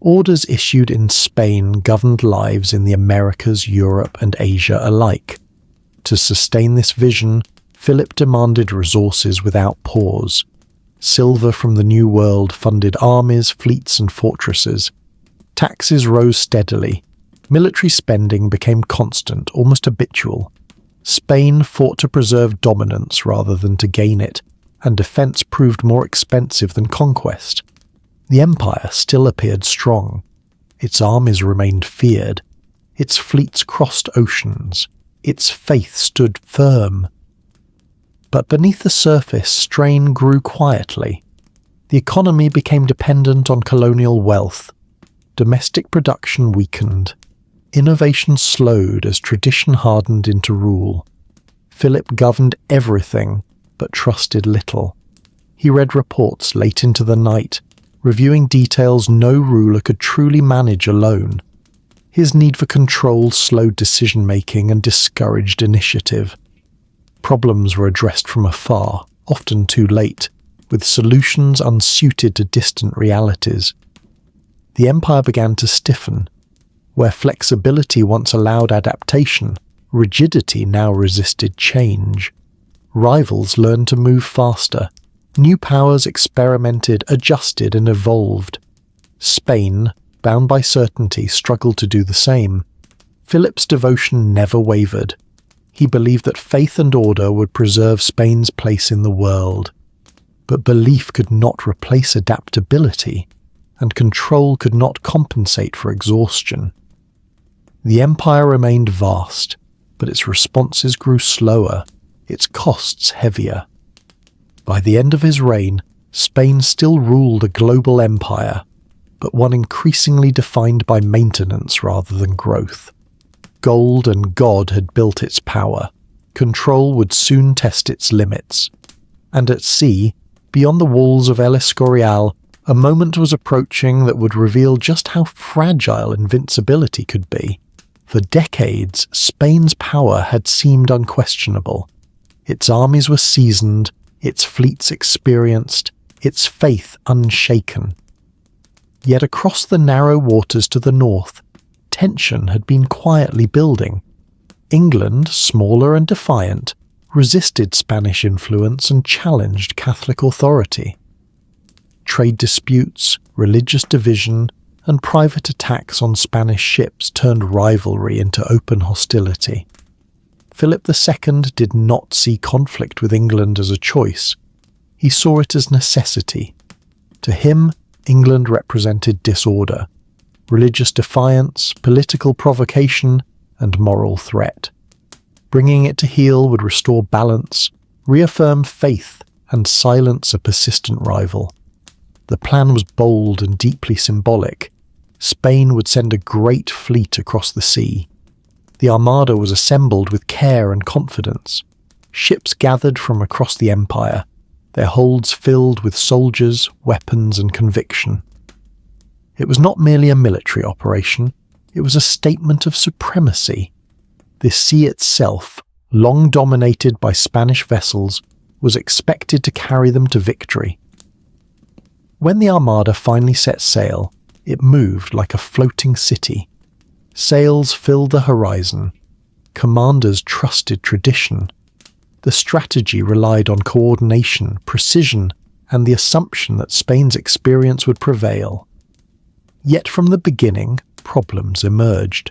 Speaker 1: Orders issued in Spain governed lives in the Americas, Europe, and Asia alike. To sustain this vision, Philip demanded resources without pause. Silver from the New World funded armies, fleets, and fortresses. Taxes rose steadily. Military spending became constant, almost habitual. Spain fought to preserve dominance rather than to gain it, and defence proved more expensive than conquest. The empire still appeared strong. Its armies remained feared. Its fleets crossed oceans. Its faith stood firm. But beneath the surface, strain grew quietly. The economy became dependent on colonial wealth. Domestic production weakened. Innovation slowed as tradition hardened into rule. Philip governed everything, but trusted little. He read reports late into the night, reviewing details no ruler could truly manage alone. His need for control slowed decision-making and discouraged initiative. Problems were addressed from afar, often too late, with solutions unsuited to distant realities. The empire began to stiffen. Where flexibility once allowed adaptation, rigidity now resisted change. Rivals learned to move faster. New powers experimented, adjusted, and evolved. Spain, bound by certainty, struggled to do the same. Philip's devotion never wavered. He believed that faith and order would preserve Spain's place in the world. But belief could not replace adaptability, and control could not compensate for exhaustion. The empire remained vast, but its responses grew slower, its costs heavier. By the end of his reign, Spain still ruled a global empire, but one increasingly defined by maintenance rather than growth. Gold and God had built its power. Control would soon test its limits. And at sea, beyond the walls of El Escorial, a moment was approaching that would reveal just how fragile invincibility could be. For decades, Spain's power had seemed unquestionable. Its armies were seasoned, its fleets experienced, its faith unshaken. Yet across the narrow waters to the north, tension had been quietly building. England, smaller and defiant, resisted Spanish influence and challenged Catholic authority. Trade disputes, religious division, and private attacks on Spanish ships turned rivalry into open hostility. Philip II did not see conflict with England as a choice. He saw it as necessity. To him, England represented disorder, religious defiance, political provocation, and moral threat. Bringing it to heel would restore balance, reaffirm faith, and silence a persistent rival. The plan was bold and deeply symbolic. Spain would send a great fleet across the sea. The Armada was assembled with care and confidence. Ships gathered from across the empire, their holds filled with soldiers, weapons, and conviction. It was not merely a military operation, it was a statement of supremacy. The sea itself, long dominated by Spanish vessels, was expected to carry them to victory. When the Armada finally set sail, it moved like a floating city. Sails filled the horizon. Commanders trusted tradition. The strategy relied on coordination, precision, and the assumption that Spain's experience would prevail. Yet from the beginning, problems emerged.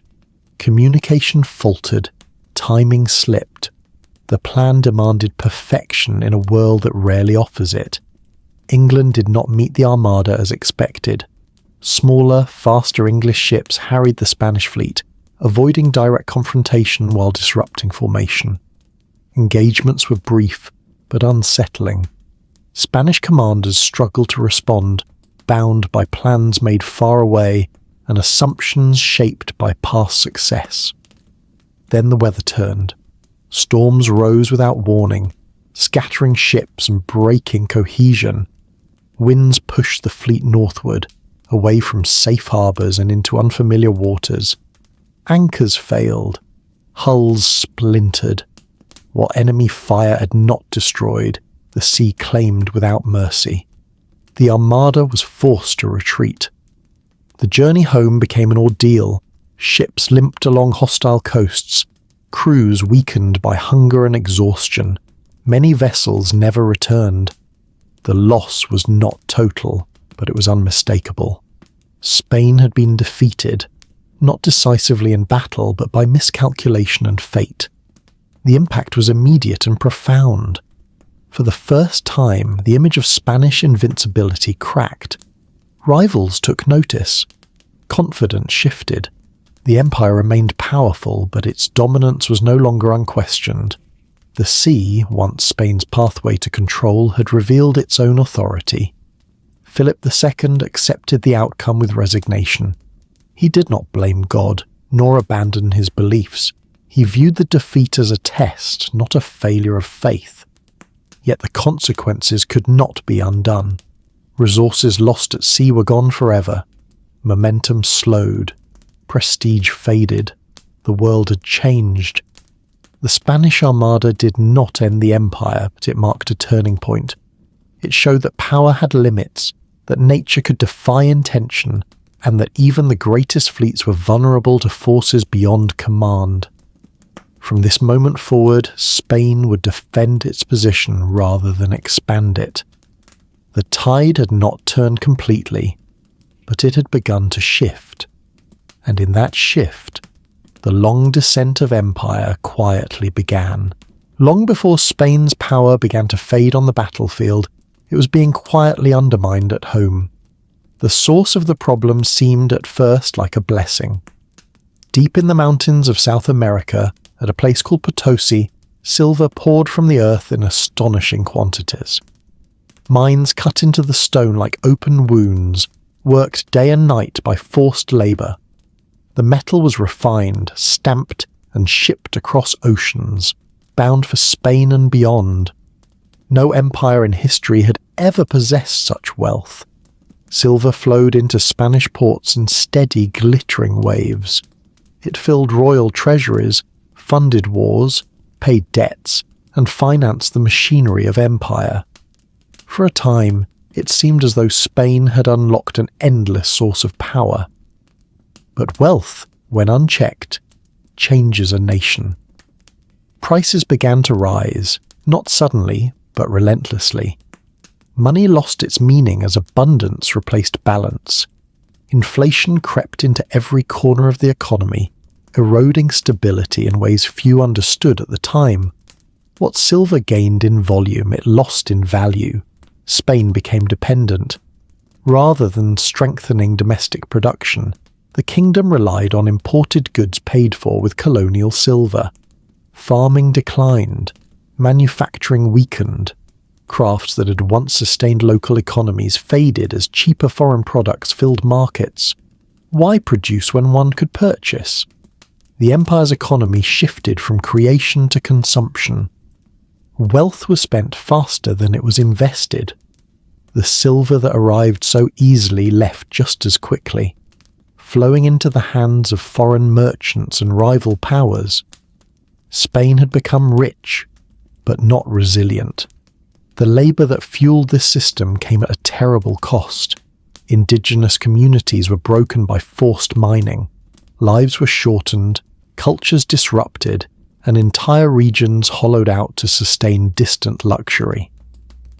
Speaker 1: Communication faltered. Timing slipped. The plan demanded perfection in a world that rarely offers it. England did not meet the Armada as expected. Smaller, faster English ships harried the Spanish fleet, avoiding direct confrontation while disrupting formation. Engagements were brief, but unsettling. Spanish commanders struggled to respond, bound by plans made far away and assumptions shaped by past success. Then the weather turned. Storms rose without warning, scattering ships and breaking cohesion. Winds pushed the fleet northward, away from safe harbours and into unfamiliar waters. Anchors failed. Hulls splintered. What enemy fire had not destroyed, the sea claimed without mercy. The Armada was forced to retreat. The journey home became an ordeal. Ships limped along hostile coasts, crews weakened by hunger and exhaustion. Many vessels never returned. The loss was not total, but it was unmistakable. Spain had been defeated, not decisively in battle, but by miscalculation and fate. The impact was immediate and profound. For the first time, the image of Spanish invincibility cracked. Rivals took notice. Confidence shifted. The empire remained powerful, but its dominance was no longer unquestioned. The sea, once Spain's pathway to control, had revealed its own authority. Philip II accepted the outcome with resignation. He did not blame God, nor abandon his beliefs. He viewed the defeat as a test, not a failure of faith. Yet the consequences could not be undone. Resources lost at sea were gone forever. Momentum slowed. Prestige faded. The world had changed. The Spanish Armada did not end the empire, but it marked a turning point. It showed that power had limits, that nature could defy intention, and that even the greatest fleets were vulnerable to forces beyond command. From this moment forward, Spain would defend its position rather than expand it. The tide had not turned completely, but it had begun to shift. And in that shift, the long descent of empire quietly began. Long before Spain's power began to fade on the battlefield, it was being quietly undermined at home. The source of the problem seemed at first like a blessing. Deep in the mountains of South America, at a place called Potosi, silver poured from the earth in astonishing quantities. Mines cut into the stone like open wounds, worked day and night by forced labour. The metal was refined, stamped, and shipped across oceans, bound for Spain and beyond. No empire in history had ever possessed such wealth. Silver flowed into Spanish ports in steady, glittering waves. It filled royal treasuries, funded wars, paid debts, and financed the machinery of empire. For a time, it seemed as though Spain had unlocked an endless source of power. But wealth, when unchecked, changes a nation. Prices began to rise, not suddenly, but relentlessly. Money lost its meaning as abundance replaced balance. Inflation crept into every corner of the economy, eroding stability in ways few understood at the time. What silver gained in volume, it lost in value. Spain became dependent. Rather than strengthening domestic production, the kingdom relied on imported goods paid for with colonial silver. Farming declined. Manufacturing weakened. Crafts that had once sustained local economies faded as cheaper foreign products filled markets. Why produce when one could purchase? The empire's economy shifted from creation to consumption. Wealth was spent faster than it was invested. The silver that arrived so easily left just as quickly, flowing into the hands of foreign merchants and rival powers. Spain had become rich, but not resilient. The labour that fueled this system came at a terrible cost. Indigenous communities were broken by forced mining. Lives were shortened, cultures disrupted, and entire regions hollowed out to sustain distant luxury.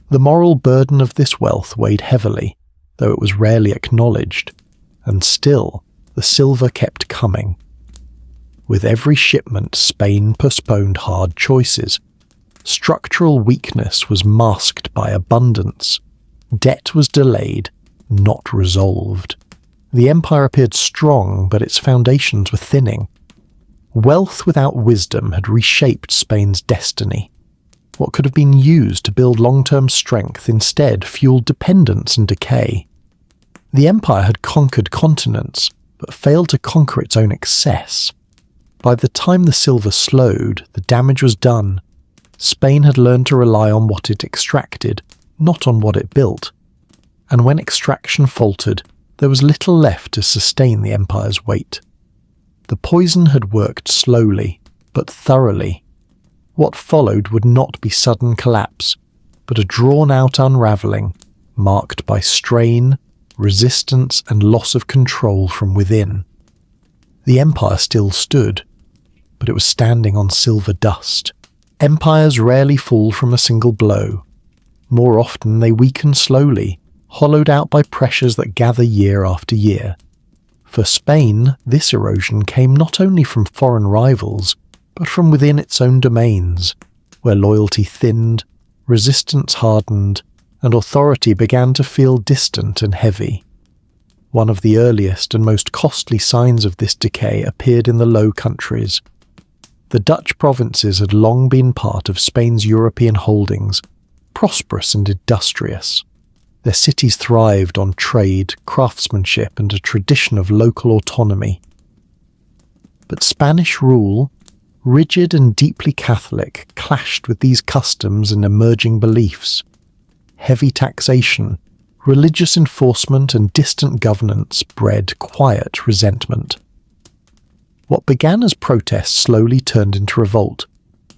Speaker 1: The moral burden of this wealth weighed heavily, though it was rarely acknowledged, and still the silver kept coming. With every shipment, Spain postponed hard choices. Structural weakness was masked by abundance. Debt was delayed, not resolved. The empire appeared strong, but its foundations were thinning. Wealth without wisdom had reshaped Spain's destiny. What could have been used to build long-term strength instead fueled dependence and decay. The empire had conquered continents, but failed to conquer its own excess. By the time the silver slowed, the damage was done. Spain had learned to rely on what it extracted, not on what it built. And when extraction faltered, there was little left to sustain the empire's weight. The poison had worked slowly, but thoroughly. What followed would not be sudden collapse, but a drawn-out unravelling, marked by strain, resistance and loss of control from within. The empire still stood, but it was standing on silver dust. Empires rarely fall from a single blow. More often they weaken slowly, hollowed out by pressures that gather year after year. For Spain, this erosion came not only from foreign rivals, but from within its own domains, where loyalty thinned, resistance hardened, and authority began to feel distant and heavy. One of the earliest and most costly signs of this decay appeared in the Low Countries. The Dutch provinces had long been part of Spain's European holdings, prosperous and industrious. Their cities thrived on trade, craftsmanship, and a tradition of local autonomy. But Spanish rule, rigid and deeply Catholic, clashed with these customs and emerging beliefs. Heavy taxation, religious enforcement, and distant governance bred quiet resentment. What began as protest slowly turned into revolt.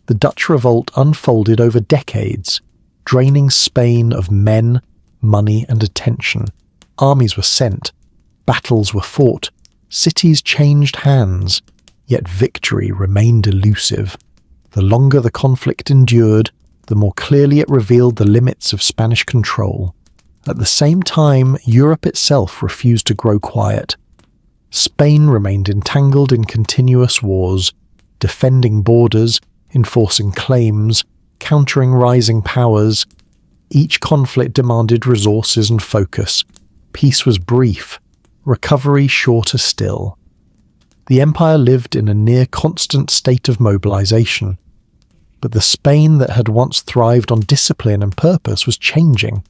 Speaker 1: The Dutch revolt unfolded over decades, draining Spain of men, money, and attention. Armies were sent, battles were fought, cities changed hands, yet victory remained elusive. The longer the conflict endured, the more clearly it revealed the limits of Spanish control. At the same time, Europe itself refused to grow quiet. Spain remained entangled in continuous wars, defending borders, enforcing claims, countering rising powers. Each conflict demanded resources and focus. Peace was brief, recovery shorter still. The empire lived in a near-constant state of mobilization. But the Spain that had once thrived on discipline and purpose was changing.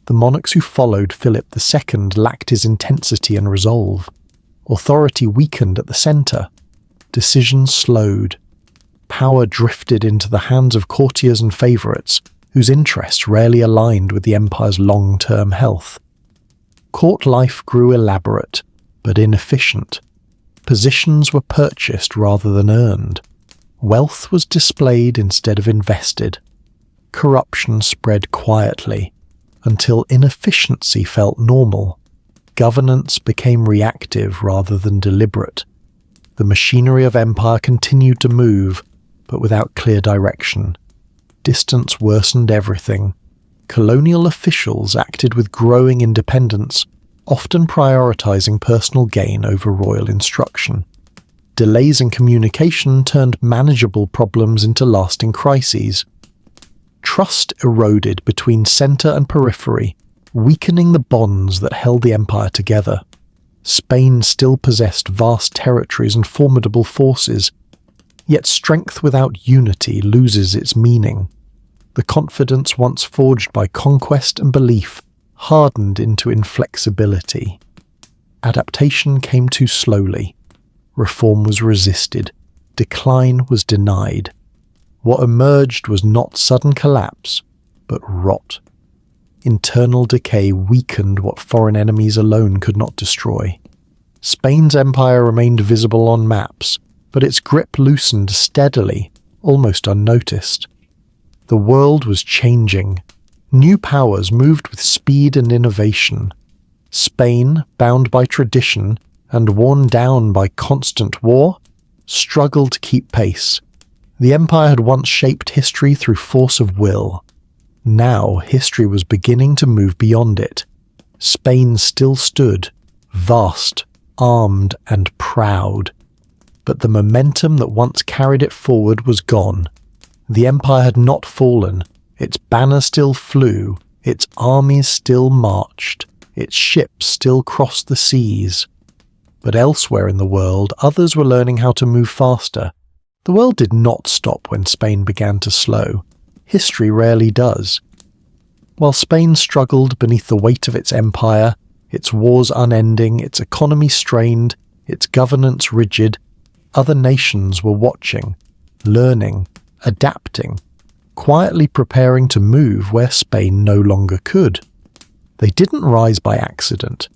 Speaker 1: The monarchs who followed Philip II lacked his intensity and resolve. Authority weakened at the centre. Decisions slowed. Power drifted into the hands of courtiers and favourites, whose interests rarely aligned with the empire's long-term health. Court life grew elaborate, but inefficient. Positions were purchased rather than earned. Wealth was displayed instead of invested. Corruption spread quietly, until inefficiency felt normal. Governance became reactive rather than deliberate. The machinery of empire continued to move, but without clear direction. Distance worsened everything. Colonial officials acted with growing independence, often prioritizing personal gain over royal instruction. Delays in communication turned manageable problems into lasting crises. Trust eroded between centre and periphery, weakening the bonds that held the empire together. Spain still possessed vast territories and formidable forces, yet strength without unity loses its meaning. The confidence once forged by conquest and belief hardened into inflexibility. Adaptation came too slowly. Reform was resisted. Decline was denied. What emerged was not sudden collapse, but rot. Internal decay weakened what foreign enemies alone could not destroy. Spain's empire remained visible on maps, but its grip loosened steadily, almost unnoticed. The world was changing. New powers moved with speed and innovation. Spain, bound by tradition and worn down by constant war, struggled to keep pace. The empire had once shaped history through force of will. Now history was beginning to move beyond it. Spain still stood, vast, armed, and proud. But the momentum that once carried it forward was gone. The empire had not fallen. Its banner still flew. Its armies still marched. Its ships still crossed the seas. But elsewhere in the world, others were learning how to move faster. The world did not stop when Spain began to slow. History rarely does. While Spain struggled beneath the weight of its empire, its wars unending, its economy strained, its governance rigid, other nations were watching, learning, adapting, quietly preparing to move where Spain no longer could. They didn't rise by accident.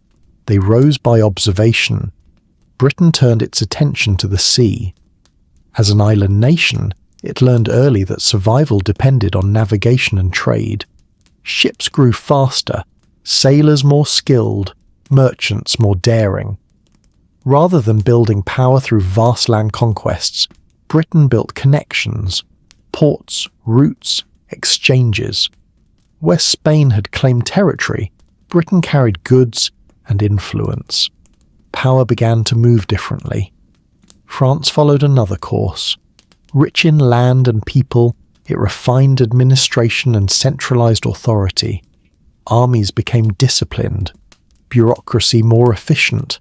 Speaker 1: They rose by observation. Britain turned its attention to the sea. As an island nation, It learned early that survival depended on navigation and trade. Ships grew faster, sailors more skilled, merchants more daring. Rather than building power through vast land conquests, Britain built connections, ports, routes, exchanges. Where Spain had claimed territory, Britain carried goods and influence. Power began to move differently. France followed another course. Rich in land and people, it refined administration and centralized authority. Armies became disciplined, bureaucracy more efficient.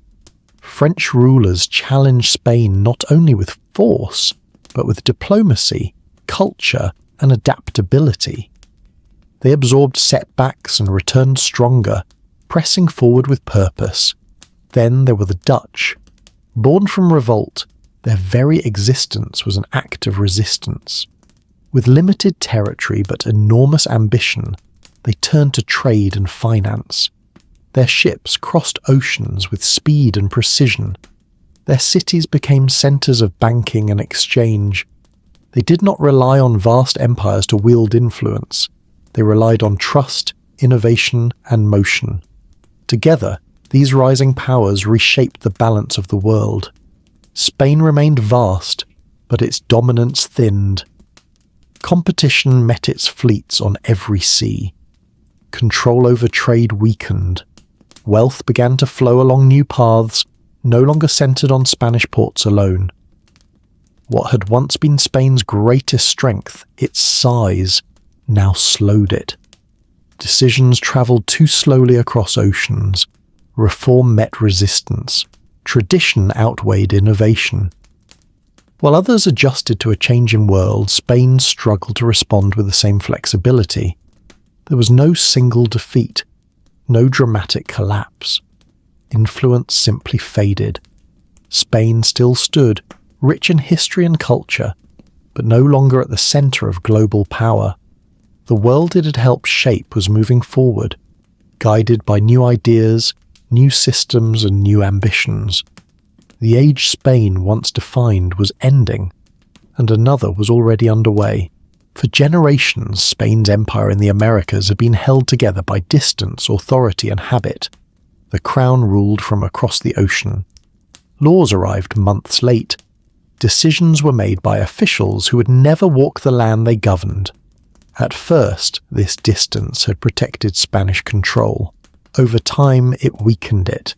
Speaker 1: French rulers challenged Spain not only with force, but with diplomacy, culture, and adaptability. They absorbed setbacks and returned stronger, pressing forward with purpose. Then there were the Dutch. Born from revolt, their very existence was an act of resistance. With limited territory but enormous ambition, they turned to trade and finance. Their ships crossed oceans with speed and precision. Their cities became centers of banking and exchange. They did not rely on vast empires to wield influence. They relied on trust, innovation, and motion. Together, these rising powers reshaped the balance of the world. Spain remained vast, but its dominance thinned. Competition met its fleets on every sea. Control over trade weakened. Wealth began to flow along new paths, no longer centered on Spanish ports alone. What had once been Spain's greatest strength, its size, now slowed it. Decisions traveled too slowly across oceans. Reform met resistance. Tradition outweighed innovation. While others adjusted to a changing world, Spain struggled to respond with the same flexibility. There was no single defeat, no dramatic collapse. Influence simply faded. Spain still stood, rich in history and culture, but no longer at the center of global power. The world it had helped shape was moving forward, guided by new ideas, new systems, and new ambitions. The age Spain once defined was ending, and another was already underway. For generations, Spain's empire in the Americas had been held together by distance, authority, and habit. The crown ruled from across the ocean. Laws arrived months late. Decisions were made by officials who would never walk the land they governed. At first, this distance had protected Spanish control. Over time, it weakened it.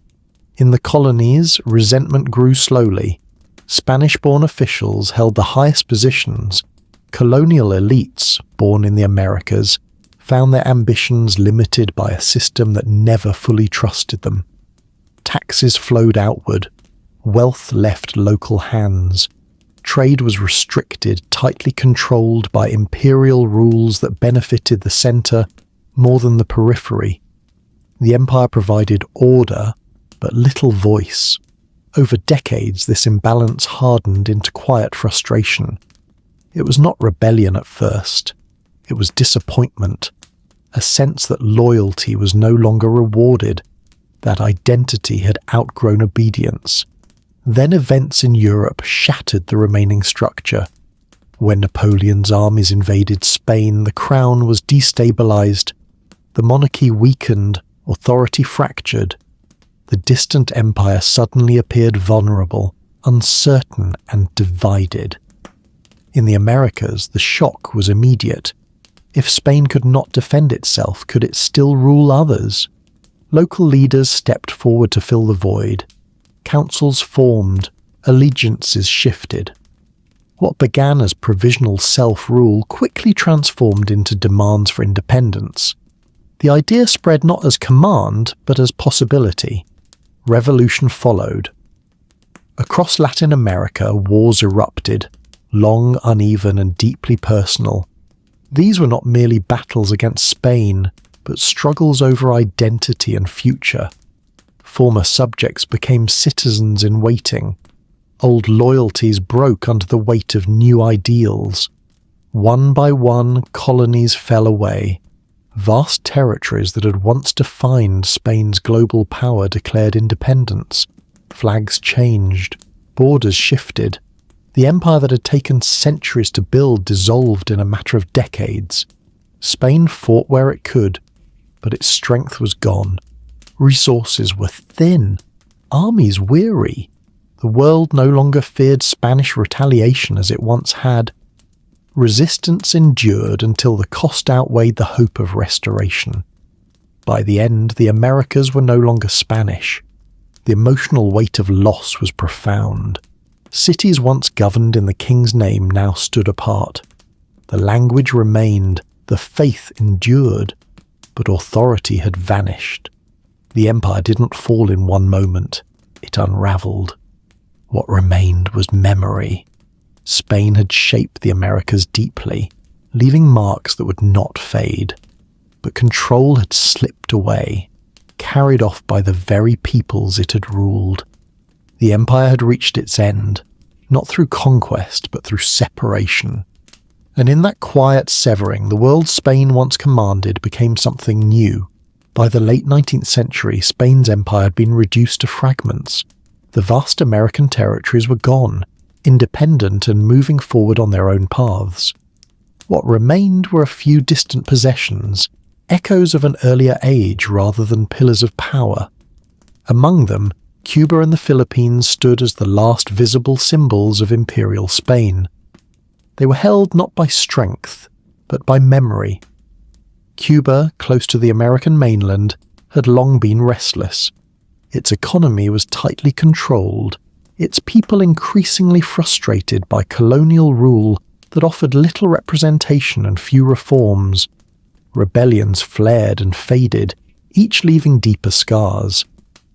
Speaker 1: In the colonies, resentment grew slowly. Spanish-born officials held the highest positions. Colonial elites, born in the Americas, found their ambitions limited by a system that never fully trusted them. Taxes flowed outward. Wealth left local hands. Trade was restricted, tightly controlled by imperial rules that benefited the center more than the periphery. The empire provided order, but little voice. Over decades, this imbalance hardened into quiet frustration. It was not rebellion at first. It was disappointment, a sense that loyalty was no longer rewarded, that identity had outgrown obedience. Then events in Europe shattered the remaining structure. When Napoleon's armies invaded Spain, the crown was destabilized. The monarchy weakened, authority fractured. The distant empire suddenly appeared vulnerable, uncertain, and divided. In the Americas, the shock was immediate. If Spain could not defend itself, could it still rule others? Local leaders stepped forward to fill the void. Councils formed, allegiances shifted. What began as provisional self-rule quickly transformed into demands for independence. The idea spread not as command, but as possibility. Revolution followed. Across Latin America, wars erupted, long, uneven, and deeply personal. These were not merely battles against Spain, but struggles over identity and future. Former subjects became citizens in waiting. Old loyalties broke under the weight of new ideals. One by one, colonies fell away. Vast territories that had once defined Spain's global power declared independence. Flags changed. Borders shifted. The empire that had taken centuries to build dissolved in a matter of decades. Spain fought where it could, but its strength was gone. Resources were thin, armies weary. The world no longer feared Spanish retaliation as it once had. Resistance endured until the cost outweighed the hope of restoration. By the end, the Americas were no longer Spanish. The emotional weight of loss was profound. Cities once governed in the king's name now stood apart. The language remained, the faith endured, but authority had vanished. The empire didn't fall in one moment, it unravelled. What remained was memory. Spain had shaped the Americas deeply, leaving marks that would not fade. But control had slipped away, carried off by the very peoples it had ruled. The empire had reached its end, not through conquest, but through separation. And in that quiet severing, the world Spain once commanded became something new. By the late 19th century, Spain's empire had been reduced to fragments. The vast American territories were gone, independent and moving forward on their own paths. What remained were a few distant possessions, echoes of an earlier age rather than pillars of power. Among them, Cuba and the Philippines stood as the last visible symbols of imperial Spain. They were held not by strength, but by memory. Cuba, close to the American mainland, had long been restless. Its economy was tightly controlled, its people increasingly frustrated by colonial rule that offered little representation and few reforms. Rebellions flared and faded, each leaving deeper scars.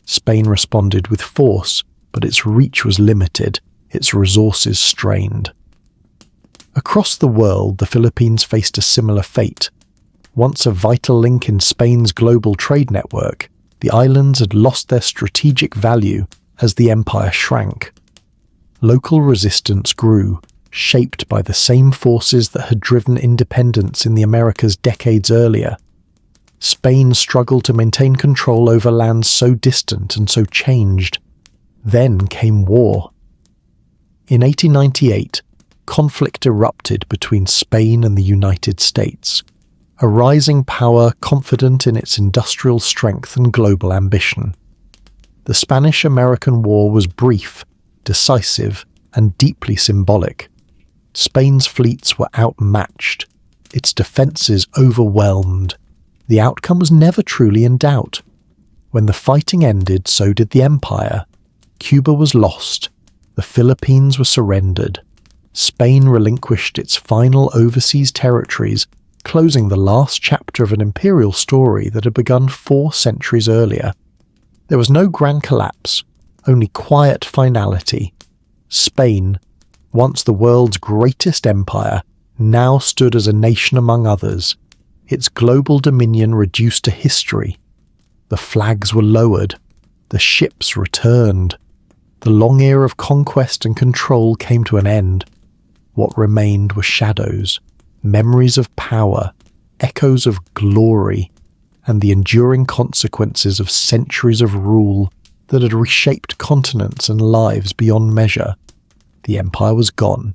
Speaker 1: Spain responded with force, but its reach was limited, its resources strained. Across the world, the Philippines faced a similar fate. Once a vital link in Spain's global trade network, the islands had lost their strategic value as the empire shrank. Local resistance grew, shaped by the same forces that had driven independence in the Americas decades earlier. Spain struggled to maintain control over lands so distant and so changed. Then came war. In 1898, conflict erupted between Spain and the United States, a rising power confident in its industrial strength and global ambition. The Spanish-American War was brief, decisive, and deeply symbolic. Spain's fleets were outmatched, its defences overwhelmed. The outcome was never truly in doubt. When the fighting ended, so did the empire. Cuba was lost. The Philippines were surrendered. Spain relinquished its final overseas territories, closing the last chapter of an imperial story that had begun 4 centuries earlier. There was no grand collapse, only quiet finality. Spain, once the world's greatest empire, now stood as a nation among others, its global dominion reduced to history. The flags were lowered, the ships returned. The long era of conquest and control came to an end. What remained were shadows, memories of power, echoes of glory, and the enduring consequences of centuries of rule that had reshaped continents and lives beyond measure. The empire was gone,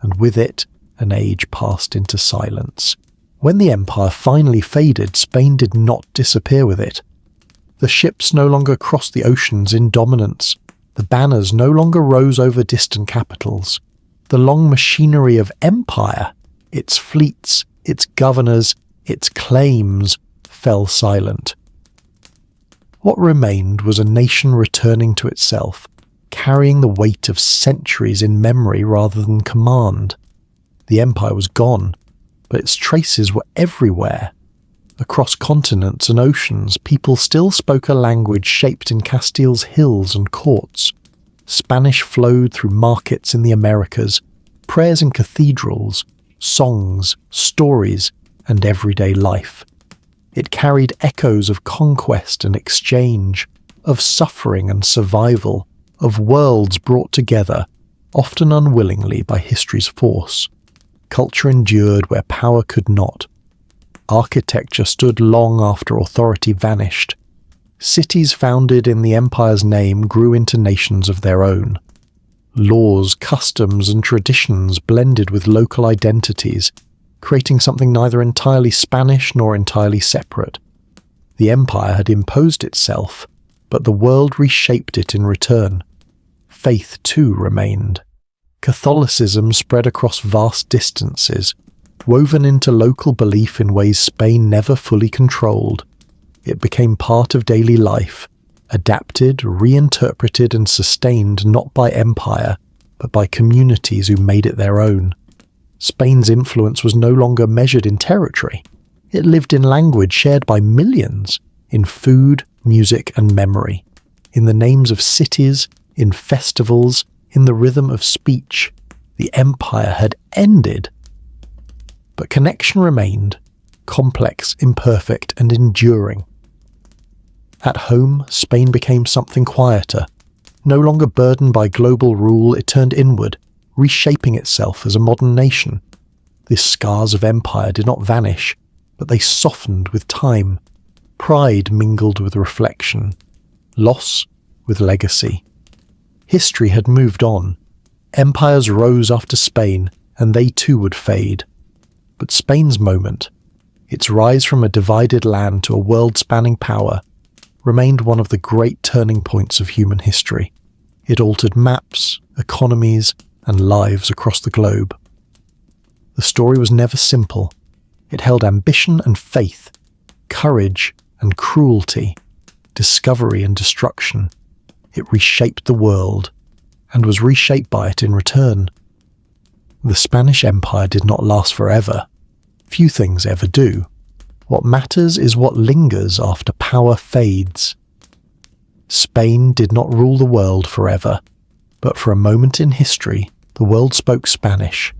Speaker 1: and with it, an age passed into silence. When the empire finally faded, Spain did not disappear with it. The ships no longer crossed the oceans in dominance. The banners no longer rose over distant capitals. The long machinery of empire, its fleets, its governors, its claims, fell silent. What remained was a nation returning to itself, carrying the weight of centuries in memory rather than command. The empire was gone, but its traces were everywhere. Across continents and oceans, people still spoke a language shaped in Castile's hills and courts. Spanish flowed through markets in the Americas, prayers in cathedrals, songs, stories, and everyday life. It carried echoes of conquest and exchange, of suffering and survival, of worlds brought together, often unwillingly by history's force. Culture endured where power could not. Architecture stood long after authority vanished. Cities founded in the empire's name grew into nations of their own. Laws, customs, and traditions blended with local identities, creating something neither entirely Spanish nor entirely separate. The empire had imposed itself, but the world reshaped it in return. Faith, too, remained. Catholicism spread across vast distances, woven into local belief in ways Spain never fully controlled. It became part of daily life, adapted, reinterpreted, and sustained not by empire, but by communities who made it their own. Spain's influence was no longer measured in territory. It lived in language shared by millions, in food, music, and memory, in the names of cities, in festivals, in the rhythm of speech. The empire had ended. But connection remained, complex, imperfect, and enduring. At home, Spain became something quieter. No longer burdened by global rule, it turned inward, reshaping itself as a modern nation. The scars of empire did not vanish, but they softened with time. Pride mingled with reflection, loss with legacy. History had moved on. Empires rose after Spain, and they too would fade. But Spain's moment, its rise from a divided land to a world-spanning power, remained one of the great turning points of human history. It altered maps, economies, and lives across the globe. The story was never simple. It held ambition and faith, courage and cruelty, discovery and destruction. It reshaped the world, and was reshaped by it in return. The Spanish Empire did not last forever. Few things ever do. What matters is what lingers after power fades. Spain did not rule the world forever, but for a moment in history, the world spoke Spanish,